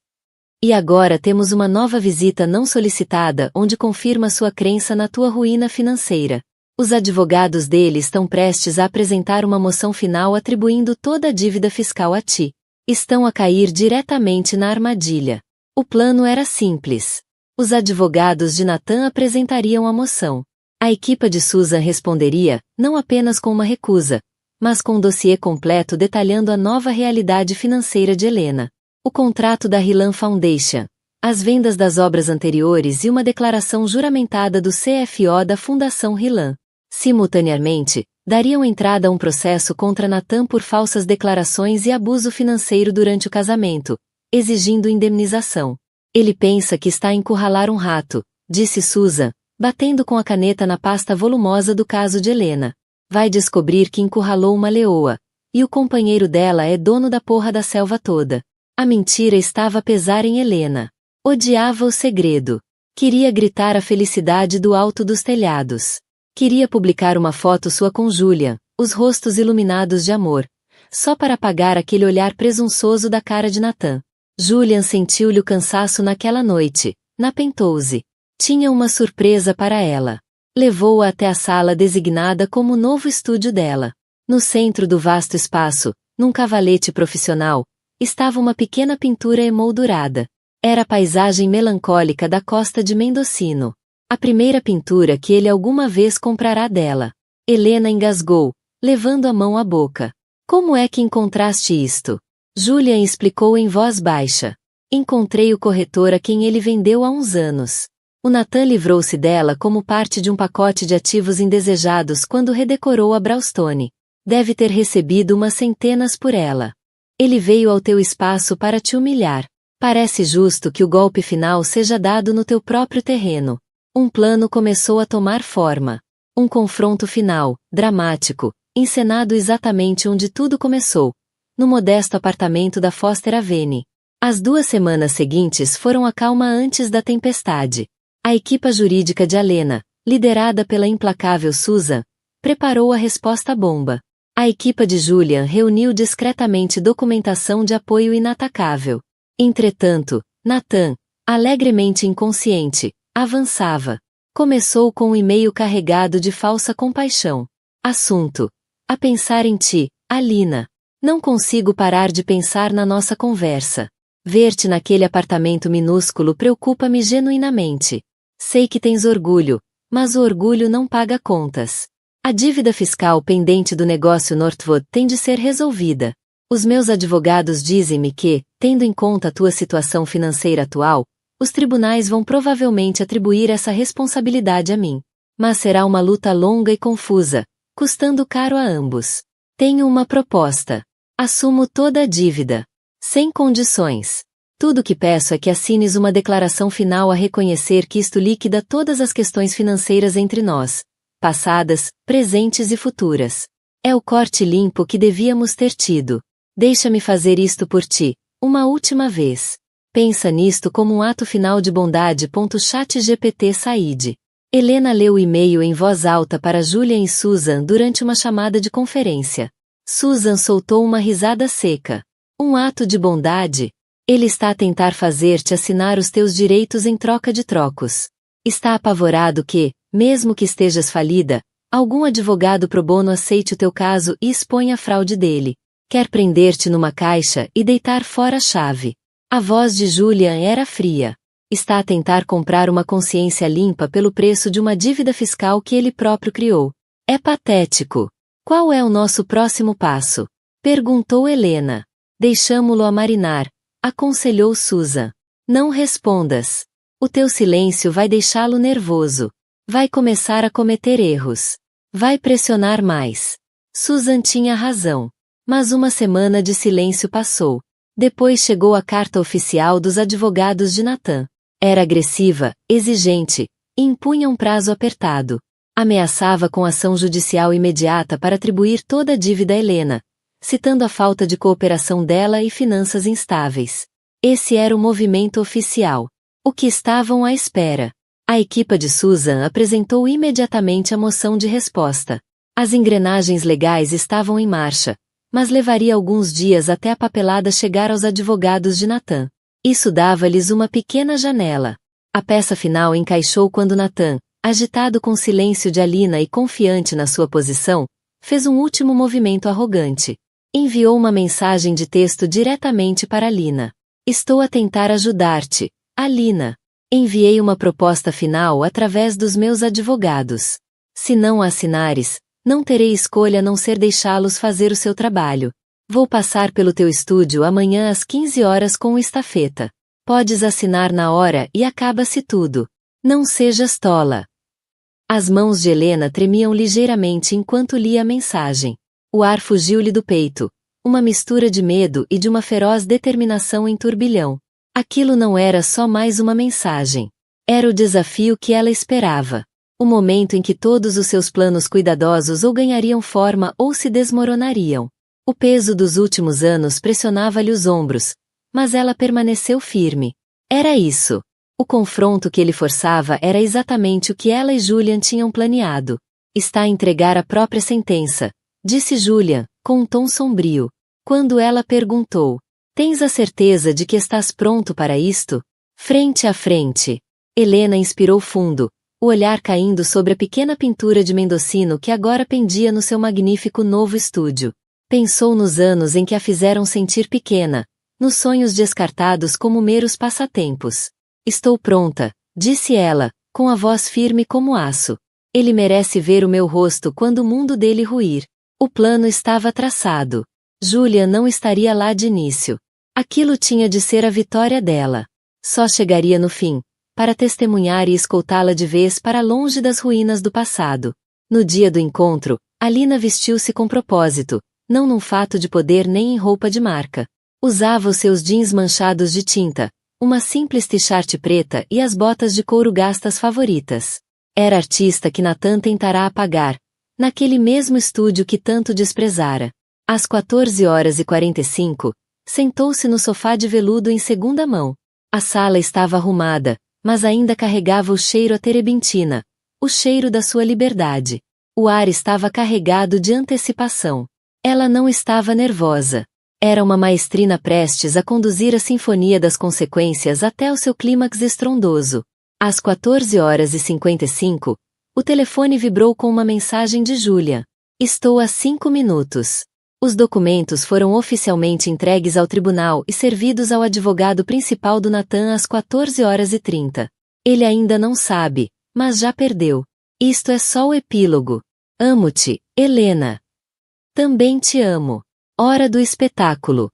E agora temos uma nova visita não solicitada onde confirma sua crença na tua ruína financeira. Os advogados dele estão prestes a apresentar uma moção final atribuindo toda a dívida fiscal a ti. Estão a cair diretamente na armadilha. O plano era simples. Os advogados de Nathan apresentariam a moção. A equipa de Susan responderia, não apenas com uma recusa, mas com um dossiê completo detalhando a nova realidade financeira de Helena. O contrato da Rilan Foundation, as vendas das obras anteriores e uma declaração juramentada do CFO da Fundação Rilan. Simultaneamente, dariam entrada a um processo contra Nathan por falsas declarações e abuso financeiro durante o casamento, exigindo indenização. Ele pensa que está a encurralar um rato, disse Susan, batendo com a caneta na pasta volumosa do caso de Helena. Vai descobrir que encurralou uma leoa, e o companheiro dela é dono da porra da selva toda. A mentira estava a pesar em Helena. Odiava o segredo. Queria gritar a felicidade do alto dos telhados. Queria publicar uma foto sua com Julian, os rostos iluminados de amor, só para apagar aquele olhar presunçoso da cara de Nathan. Julian sentiu-lhe o cansaço naquela noite, na Penthouse. Tinha uma surpresa para ela. Levou-a até a sala designada como o novo estúdio dela. No centro do vasto espaço, num cavalete profissional, estava uma pequena pintura emoldurada. Era a paisagem melancólica da costa de Mendocino. A primeira pintura que ele alguma vez comprará dela. Helena engasgou, levando a mão à boca. Como é que encontraste isto? Julian explicou em voz baixa. Encontrei o corretor a quem ele vendeu há uns anos. O Nathan livrou-se dela como parte de um pacote de ativos indesejados quando redecorou a Brownstone. Deve ter recebido umas centenas por ela. Ele veio ao teu espaço para te humilhar. Parece justo que o golpe final seja dado no teu próprio terreno. Um plano começou a tomar forma. Um confronto final, dramático, encenado exatamente onde tudo começou, no modesto apartamento da Foster Avenue. As 2 semanas seguintes foram a calma antes da tempestade. A equipa jurídica de Helena, liderada pela implacável Susan, preparou a resposta à bomba. A equipa de Julian reuniu discretamente documentação de apoio inatacável. Entretanto, Nathan, alegremente inconsciente, avançava. Começou com um e-mail carregado de falsa compaixão. Assunto: a pensar em ti, Alina. Não consigo parar de pensar na nossa conversa. Ver-te naquele apartamento minúsculo preocupa-me genuinamente. Sei que tens orgulho, mas o orgulho não paga contas. A dívida fiscal pendente do negócio Northwood tem de ser resolvida. Os meus advogados dizem-me que, tendo em conta a tua situação financeira atual, os tribunais vão provavelmente atribuir essa responsabilidade a mim. Mas será uma luta longa e confusa, custando caro a ambos. Tenho uma proposta. Assumo toda a dívida. Sem condições. Tudo o que peço é que assines uma declaração final a reconhecer que isto liquida todas as questões financeiras entre nós, passadas, presentes e futuras. É o corte limpo que devíamos ter tido. Deixa-me fazer isto por ti, uma última vez. Pensa nisto como um ato final de bondade. ChatGPT Said. Helena leu o e-mail em voz alta para Julian e Susan durante uma chamada de conferência. Susan soltou uma risada seca. Um ato de bondade? Ele está a tentar fazer-te assinar os teus direitos em troca de trocos. Está apavorado que, mesmo que estejas falida, algum advogado pro bono aceite o teu caso e exponha a fraude dele. Quer prender-te numa caixa e deitar fora a chave. A voz de Julian era fria. Está a tentar comprar uma consciência limpa pelo preço de uma dívida fiscal que ele próprio criou. É patético. Qual é o nosso próximo passo? Perguntou Helena. Deixamo-lo a marinar, aconselhou Susan. Não respondas. O teu silêncio vai deixá-lo nervoso. Vai começar a cometer erros. Vai pressionar mais. Susan tinha razão. Mas uma semana de silêncio passou. Depois chegou a carta oficial dos advogados de Nathan. Era agressiva, exigente, e impunha um prazo apertado. Ameaçava com ação judicial imediata para atribuir toda a dívida a Helena, citando a falta de cooperação dela e finanças instáveis. Esse era o movimento oficial. O que estavam à espera? A equipa de Susan apresentou imediatamente a moção de resposta. As engrenagens legais estavam em marcha, mas levaria alguns dias até a papelada chegar aos advogados de Nathan. Isso dava-lhes uma pequena janela. A peça final encaixou quando Nathan, agitado com o silêncio de Alina e confiante na sua posição, fez um último movimento arrogante. Enviou uma mensagem de texto diretamente para Alina. Estou a tentar ajudar-te, Alina. Enviei uma proposta final através dos meus advogados. Se não a assinares, não terei escolha a não ser deixá-los fazer o seu trabalho. Vou passar pelo teu estúdio amanhã às 15 horas com o estafeta. Podes assinar na hora e acaba-se tudo. Não sejas tola. As mãos de Helena tremiam ligeiramente enquanto lia a mensagem. O ar fugiu-lhe do peito, uma mistura de medo e de uma feroz determinação em turbilhão. Aquilo não era só mais uma mensagem. Era o desafio que ela esperava. O momento em que todos os seus planos cuidadosos ou ganhariam forma ou se desmoronariam. O peso dos últimos anos pressionava-lhe os ombros, mas ela permaneceu firme. Era isso. O confronto que ele forçava era exatamente o que ela e Julian tinham planeado. Está a entregar a própria sentença, disse Julian, com um tom sombrio. Quando ela perguntou, tens a certeza de que estás pronto para isto? Frente a frente. Helena inspirou fundo, o olhar caindo sobre a pequena pintura de Mendocino que agora pendia no seu magnífico novo estúdio. Pensou nos anos em que a fizeram sentir pequena, nos sonhos descartados como meros passatempos. Estou pronta, disse ela, com a voz firme como aço. Ele merece ver o meu rosto quando o mundo dele ruir. O plano estava traçado. Julian não estaria lá de início. Aquilo tinha de ser a vitória dela. Só chegaria no fim, para testemunhar e escoltá-la de vez para longe das ruínas do passado. No dia do encontro, Alina vestiu-se com propósito, não num fato de poder nem em roupa de marca. Usava os seus jeans manchados de tinta, uma simples t-shirt preta e as botas de couro gastas favoritas. Era artista que Nathan tentará apagar, naquele mesmo estúdio que tanto desprezara. Às 14h45, sentou-se no sofá de veludo em segunda mão. A sala estava arrumada, mas ainda carregava o cheiro a terebintina, o cheiro da sua liberdade. O ar estava carregado de antecipação. Ela não estava nervosa. Era uma maestrina prestes a conduzir a sinfonia das consequências até o seu clímax estrondoso. Às 14h55, o telefone vibrou com uma mensagem de Julian. Estou há 5 minutos. Os documentos foram oficialmente entregues ao tribunal e servidos ao advogado principal do Nathan às 14h30. Ele ainda não sabe, mas já perdeu. Isto é só o epílogo. Amo-te, Helena. Também te amo. Hora do espetáculo.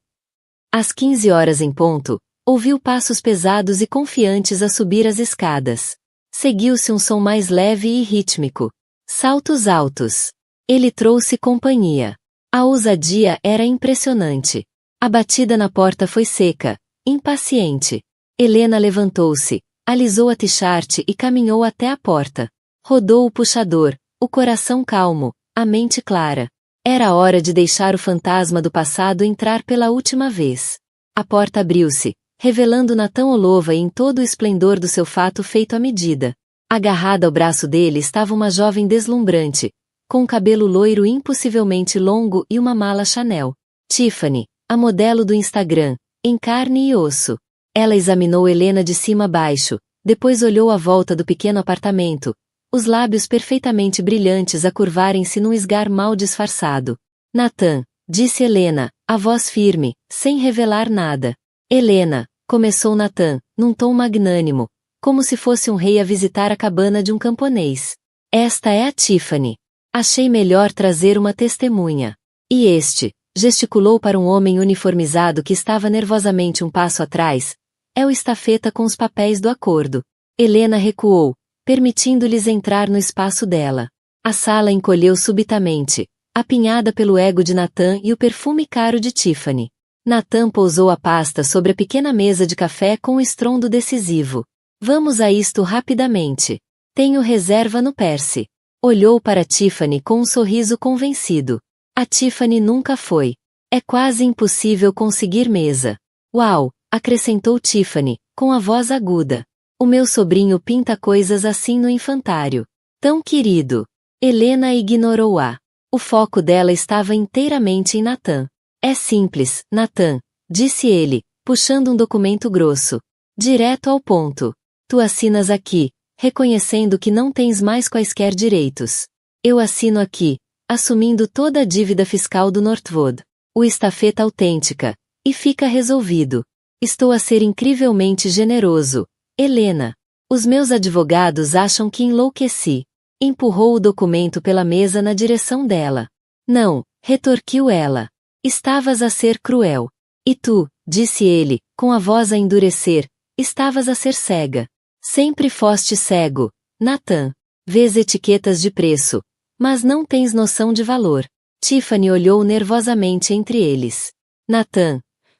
Às 15 horas em ponto, ouviu passos pesados e confiantes a subir as escadas. Seguiu-se um som mais leve e rítmico. Saltos altos. Ele trouxe companhia. A ousadia era impressionante. A batida na porta foi seca, impaciente. Helena levantou-se, alisou a t-shirt e caminhou até a porta. Rodou o puxador, o coração calmo, a mente clara. Era hora de deixar o fantasma do passado entrar pela última vez. A porta abriu-se, revelando Nathan Olova em todo o esplendor do seu fato feito à medida. Agarrada ao braço dele estava uma jovem deslumbrante, com cabelo loiro impossivelmente longo e uma mala Chanel. Tiffany, a modelo do Instagram, em carne e osso. Ela examinou Helena de cima a baixo, depois olhou à volta do pequeno apartamento, os lábios perfeitamente brilhantes a curvarem-se num esgar mal disfarçado. Nathan, disse Helena, a voz firme, sem revelar nada. Helena, começou Nathan, num tom magnânimo, como se fosse um rei a visitar a cabana de um camponês. Esta é a Tiffany. Achei melhor trazer uma testemunha. E este, gesticulou para um homem uniformizado que estava nervosamente um passo atrás, é o estafeta com os papéis do acordo. Helena recuou, permitindo-lhes entrar no espaço dela. A sala encolheu subitamente, apinhada pelo ego de Nathan e o perfume caro de Tiffany. Nathan pousou a pasta sobre a pequena mesa de café com um estrondo decisivo. Vamos a isto rapidamente. Tenho reserva no Percy. Olhou para Tiffany com um sorriso convencido. A Tiffany nunca foi. É quase impossível conseguir mesa. Uau, acrescentou Tiffany, com a voz aguda. O meu sobrinho pinta coisas assim no infantário. Tão querido. Helena ignorou-a. O foco dela estava inteiramente em Nathan. É simples, Nathan, disse ele, puxando um documento grosso. Direto ao ponto. Tu assinas aqui, reconhecendo que não tens mais quaisquer direitos. Eu assino aqui, assumindo toda a dívida fiscal do Northwood. O estafeta autêntica. E fica resolvido. Estou a ser incrivelmente generoso. Helena. Os meus advogados acham que enlouqueci. Empurrou o documento pela mesa na direção dela. Não, retorquiu ela. Estavas a ser cruel. E tu, disse ele, com a voz a endurecer, estavas a ser cega. Sempre foste cego, Nathan. Vês etiquetas de preço, mas não tens noção de valor. Tiffany olhou nervosamente entre eles. Nathan.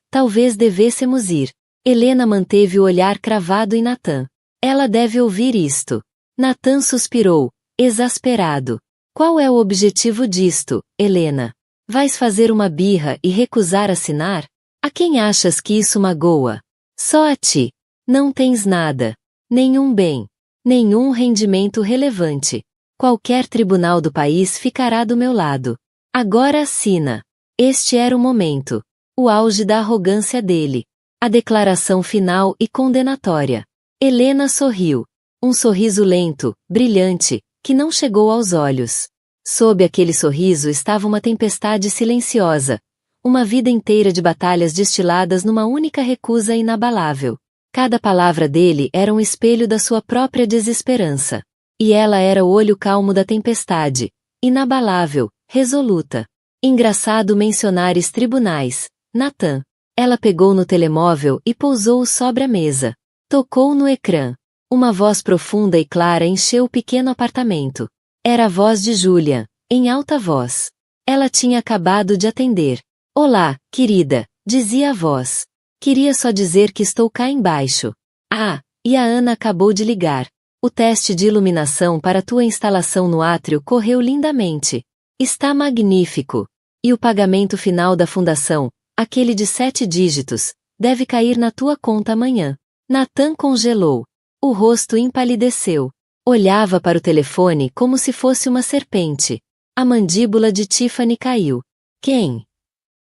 Talvez devêssemos ir. Helena manteve o olhar cravado em Nathan. Ela deve ouvir isto. Nathan suspirou, exasperado. Qual é o objetivo disto, Helena? Vais fazer uma birra e recusar assinar? A quem achas que isso magoa? Só a ti. Não tens nada. Nenhum bem. Nenhum rendimento relevante. Qualquer tribunal do país ficará do meu lado. Agora assina. Este era o momento. O auge da arrogância dele. A declaração final e condenatória. Helena sorriu. Um sorriso lento, brilhante, que não chegou aos olhos. Sob aquele sorriso estava uma tempestade silenciosa. Uma vida inteira de batalhas destiladas numa única recusa inabalável. Cada palavra dele era um espelho da sua própria desesperança. E ela era o olho calmo da tempestade. Inabalável, resoluta. Engraçado mencionares tribunais, Nathan. Ela pegou no telemóvel e pousou-o sobre a mesa. Tocou no ecrã. Uma voz profunda e clara encheu o pequeno apartamento. Era a voz de Julian, em alta voz. Ela tinha acabado de atender. Olá, querida, dizia a voz. Queria só dizer que estou cá embaixo. Ah, e a Ana acabou de ligar. O teste de iluminação para tua instalação no átrio correu lindamente. Está magnífico. E o pagamento final da fundação, aquele de 7 dígitos, deve cair na tua conta amanhã. Nathan congelou. O rosto empalideceu. Olhava para o telefone como se fosse uma serpente. A mandíbula de Tiffany caiu. Quem?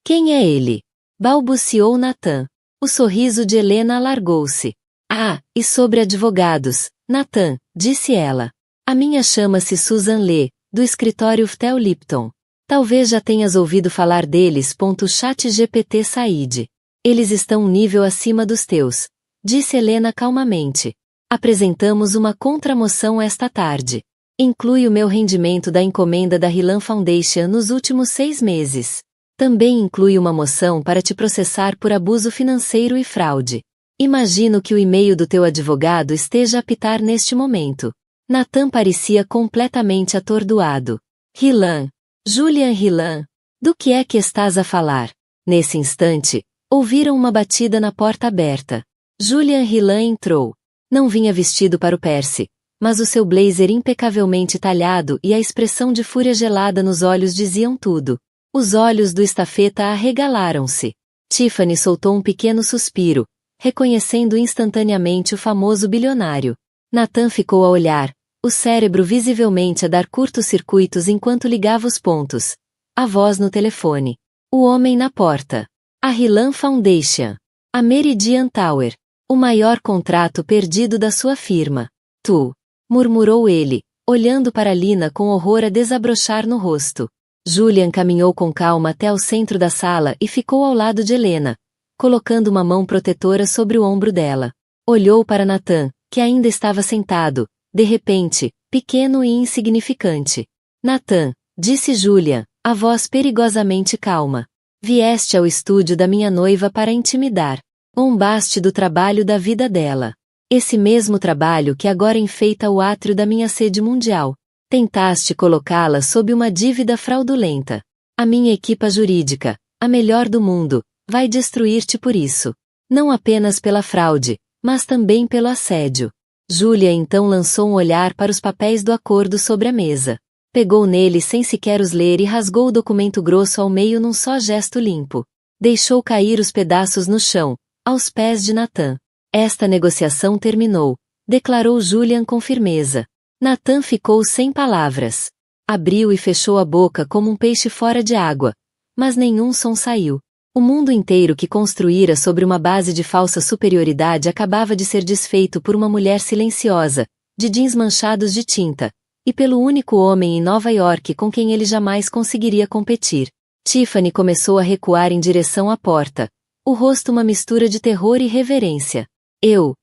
Quem é ele? Balbuciou Nathan. O sorriso de Helena alargou-se. Ah, e sobre advogados, Nathan, disse ela. A minha chama-se Susan Lee, do escritório Ftel Lipton. Talvez já tenhas ouvido falar deles. ChatGPT Said. Eles estão um nível acima dos teus, disse Helena calmamente. Apresentamos uma contramoção esta tarde. Inclui o meu rendimento da encomenda da Hillan Foundation nos últimos 6 meses. Também inclui uma moção para te processar por abuso financeiro e fraude. Imagino que o e-mail do teu advogado esteja a apitar neste momento. Nathan parecia completamente atordoado. Hillan. Julian Hillan. Do que é que estás a falar? Nesse instante, ouviram uma batida na porta aberta. Julian Hillan entrou. Não vinha vestido para o Percy, mas o seu blazer impecavelmente talhado e a expressão de fúria gelada nos olhos diziam tudo. Os olhos do estafeta arregalaram-se. Tiffany soltou um pequeno suspiro, reconhecendo instantaneamente o famoso bilionário. Nathan ficou a olhar, o cérebro visivelmente a dar curtos-circuitos enquanto ligava os pontos. A voz no telefone. O homem na porta. A Hillan Foundation. A Meridian Tower. O maior contrato perdido da sua firma. Tu. Murmurou ele, olhando para Lina com horror a desabrochar no rosto. Julian caminhou com calma até o centro da sala e ficou ao lado de Helena, colocando uma mão protetora sobre o ombro dela. Olhou para Nathan, que ainda estava sentado, de repente, pequeno e insignificante. Nathan, disse Julian, a voz perigosamente calma. Vieste ao estúdio da minha noiva para intimidar. Zombaste do trabalho da vida dela. Esse mesmo trabalho que agora enfeita o átrio da minha sede mundial. Tentaste colocá-la sob uma dívida fraudulenta. A minha equipa jurídica, a melhor do mundo, vai destruir-te por isso. Não apenas pela fraude, mas também pelo assédio. Julia então lançou um olhar para os papéis do acordo sobre a mesa. Pegou nele sem sequer os ler e rasgou o documento grosso ao meio num só gesto limpo. Deixou cair os pedaços no chão, aos pés de Nathan. Esta negociação terminou, declarou Julian com firmeza. Nathan ficou sem palavras. Abriu e fechou a boca como um peixe fora de água, mas nenhum som saiu. O mundo inteiro que construíra sobre uma base de falsa superioridade acabava de ser desfeito por uma mulher silenciosa, de jeans manchados de tinta, e pelo único homem em Nova York com quem ele jamais conseguiria competir. Tiffany começou a recuar em direção à porta, o rosto uma mistura de terror e reverência. Eu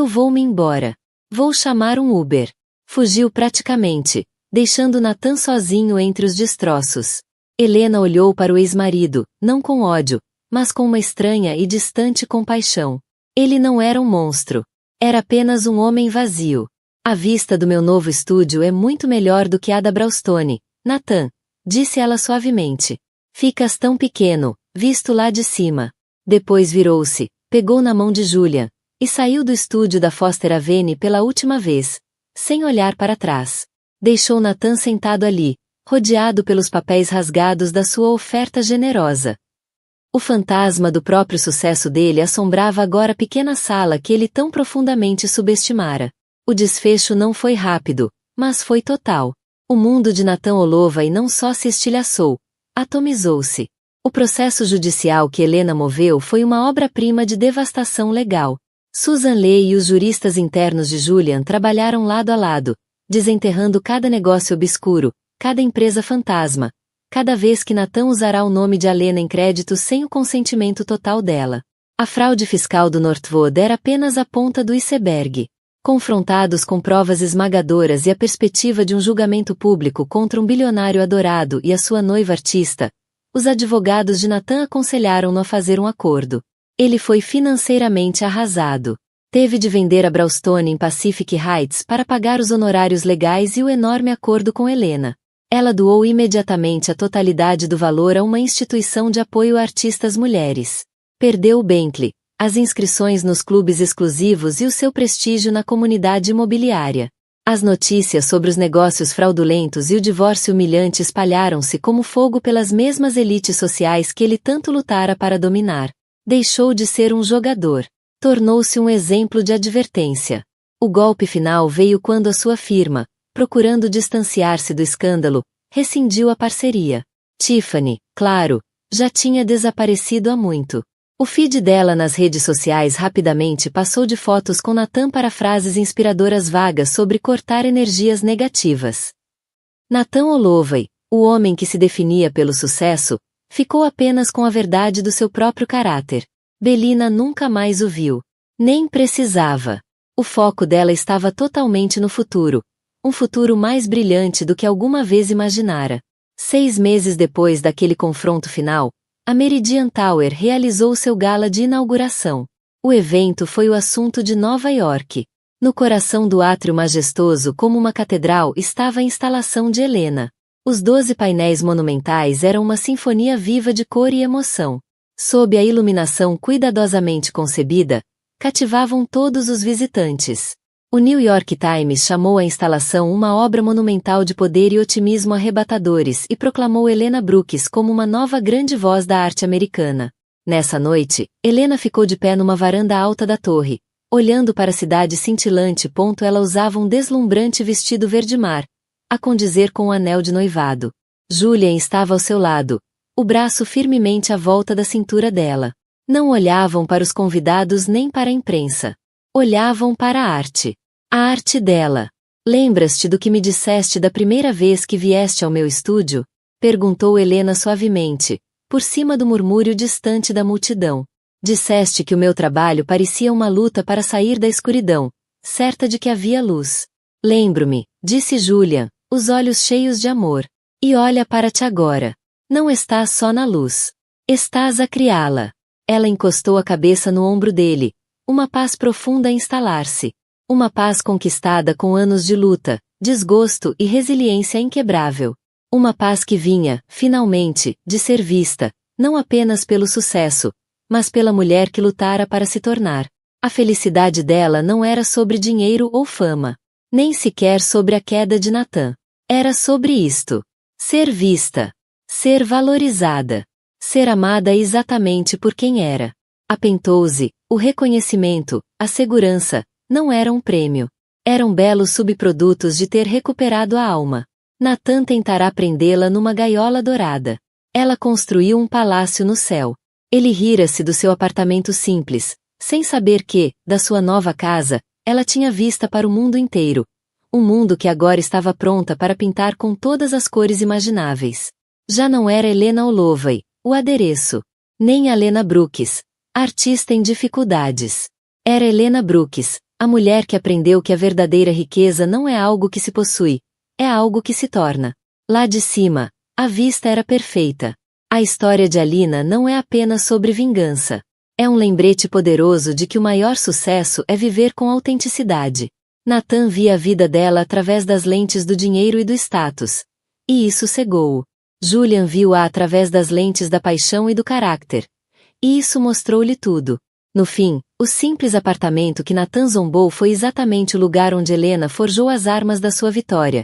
vou-me embora. Vou chamar um Uber. Fugiu praticamente, deixando Nathan sozinho entre os destroços. Helena olhou para o ex-marido, não com ódio, mas com uma estranha e distante compaixão. Ele não era um monstro. Era apenas um homem vazio. A vista do meu novo estúdio é muito melhor do que a da Brownstone, Nathan, disse ela suavemente. Ficas tão pequeno, visto lá de cima. Depois virou-se, pegou na mão de Julian, e saiu do estúdio da Foster Avenue pela última vez, sem olhar para trás. Deixou Nathan sentado ali, rodeado pelos papéis rasgados da sua oferta generosa. O fantasma do próprio sucesso dele assombrava agora a pequena sala que ele tão profundamente subestimara. O desfecho não foi rápido, mas foi total. O mundo de Nathan Holloway não só se estilhaçou, atomizou-se. O processo judicial que Helena moveu foi uma obra-prima de devastação legal. Susan Lee e os juristas internos de Julian trabalharam lado a lado, desenterrando cada negócio obscuro, cada empresa fantasma, cada vez que Nathan usará o nome de Helena em crédito sem o consentimento total dela. A fraude fiscal do Northwood era apenas a ponta do iceberg. Confrontados com provas esmagadoras e a perspectiva de um julgamento público contra um bilionário adorado e a sua noiva artista, os advogados de Nathan aconselharam-no a fazer um acordo. Ele foi financeiramente arrasado. Teve de vender a Brownstone em Pacific Heights para pagar os honorários legais e o enorme acordo com Helena. Ela doou imediatamente a totalidade do valor a uma instituição de apoio a artistas mulheres. Perdeu o Bentley, as inscrições nos clubes exclusivos e o seu prestígio na comunidade imobiliária. As notícias sobre os negócios fraudulentos e o divórcio humilhante espalharam-se como fogo pelas mesmas elites sociais que ele tanto lutara para dominar. Deixou de ser um jogador. Tornou-se um exemplo de advertência. O golpe final veio quando a sua firma, procurando distanciar-se do escândalo, rescindiu a parceria. Tiffany, claro, já tinha desaparecido há muito. O feed dela nas redes sociais rapidamente passou de fotos com Nathan para frases inspiradoras vagas sobre cortar energias negativas. Nathan Holloway, o homem que se definia pelo sucesso, ficou apenas com a verdade do seu próprio caráter. Belina nunca mais o viu. Nem precisava. O foco dela estava totalmente no futuro. Um futuro mais brilhante do que alguma vez imaginara. 6 meses depois daquele confronto final, a Meridian Tower realizou seu gala de inauguração. O evento foi o assunto de Nova York. No coração do átrio majestoso como uma catedral estava a instalação de Helena. Os 12 painéis monumentais eram uma sinfonia viva de cor e emoção. Sob a iluminação cuidadosamente concebida, cativavam todos os visitantes. O New York Times chamou a instalação uma obra monumental de poder e otimismo arrebatadores e proclamou Helena Brooks como uma nova grande voz da arte americana. Nessa noite, Helena ficou de pé numa varanda alta da torre, olhando para a cidade cintilante. Ela usava um deslumbrante vestido verde-mar, a condizer com o anel de noivado. Julian estava ao seu lado, o braço firmemente à volta da cintura dela. Não olhavam para os convidados nem para a imprensa. Olhavam para a arte. A arte dela. Lembras-te do que me disseste da primeira vez que vieste ao meu estúdio? Perguntou Helena suavemente, por cima do murmúrio distante da multidão. Disseste que o meu trabalho parecia uma luta para sair da escuridão, certa de que havia luz. Lembro-me, disse Julian, os olhos cheios de amor. E olha para ti agora. Não estás só na luz. Estás a criá-la. Ela encostou a cabeça no ombro dele. Uma paz profunda a instalar-se. Uma paz conquistada com anos de luta, desgosto e resiliência inquebrável. Uma paz que vinha, finalmente, de ser vista, não apenas pelo sucesso, mas pela mulher que lutara para se tornar. A felicidade dela não era sobre dinheiro ou fama. Nem sequer sobre a queda de Nathan. Era sobre isto. Ser vista. Ser valorizada. Ser amada exatamente por quem era. A pentose, o reconhecimento, a segurança, não eram um prêmio. Eram belos subprodutos de ter recuperado a alma. Nathan tentará prendê-la numa gaiola dourada. Ela construiu um palácio no céu. Ele rira-se do seu apartamento simples, sem saber que, da sua nova casa, ela tinha vista para o mundo inteiro. Um mundo que agora estava pronta para pintar com todas as cores imagináveis. Já não era Helena Holloway, o adereço. Nem Helena Brooks, artista em dificuldades. Era Helena Brooks, a mulher que aprendeu que a verdadeira riqueza não é algo que se possui, é algo que se torna. Lá de cima, A vista era perfeita. A história de Alina não é apenas sobre vingança. É um lembrete poderoso de que o maior sucesso é viver com autenticidade. Nathan via a vida dela através das lentes do dinheiro e do status. E isso cegou-o. Julian viu-a através das lentes da paixão e do caráter. E isso mostrou-lhe tudo. No fim, o simples apartamento que Nathan zombou foi exatamente o lugar onde Helena forjou as armas da sua vitória.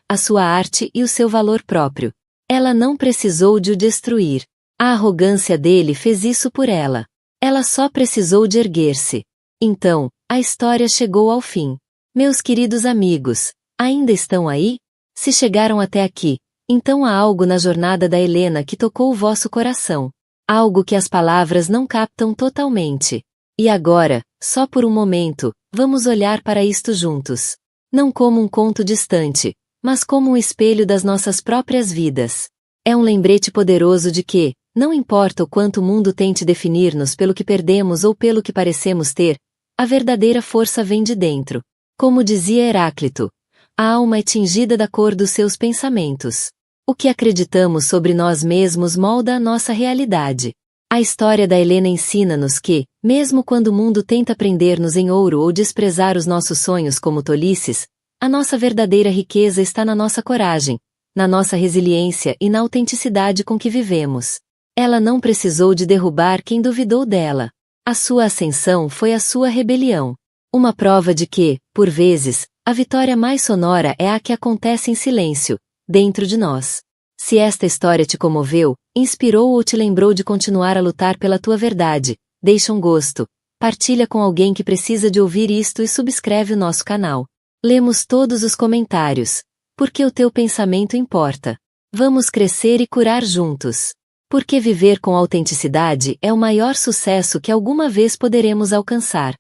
A sua arte e o seu valor próprio. Ela não precisou de o destruir. A arrogância dele fez isso por ela. Ela só precisou de erguer-se. Então, a história chegou ao fim. Meus queridos amigos, ainda estão aí? Se chegaram até aqui, então há algo na jornada da Helena que tocou o vosso coração. Algo que as palavras não captam totalmente. E agora, só por um momento, vamos olhar para isto juntos. Não como um conto distante, mas como um espelho das nossas próprias vidas. É um lembrete poderoso de que, não importa o quanto o mundo tente definir-nos pelo que perdemos ou pelo que parecemos ter, a verdadeira força vem de dentro. Como dizia Heráclito, a alma é tingida da cor dos seus pensamentos. O que acreditamos sobre nós mesmos molda a nossa realidade. A história da Helena ensina-nos que, mesmo quando o mundo tenta prender-nos em ouro ou desprezar os nossos sonhos como tolices, a nossa verdadeira riqueza está na nossa coragem, na nossa resiliência e na autenticidade com que vivemos. Ela não precisou de derrubar quem duvidou dela. A sua ascensão foi a sua rebelião. Uma prova de que, por vezes, a vitória mais sonora é a que acontece em silêncio, dentro de nós. Se esta história te comoveu, inspirou ou te lembrou de continuar a lutar pela tua verdade, deixa um gosto, partilha com alguém que precisa de ouvir isto e subscreve o nosso canal. Lemos todos os comentários, porque o teu pensamento importa. Vamos crescer e curar juntos. Porque viver com autenticidade é o maior sucesso que alguma vez poderemos alcançar.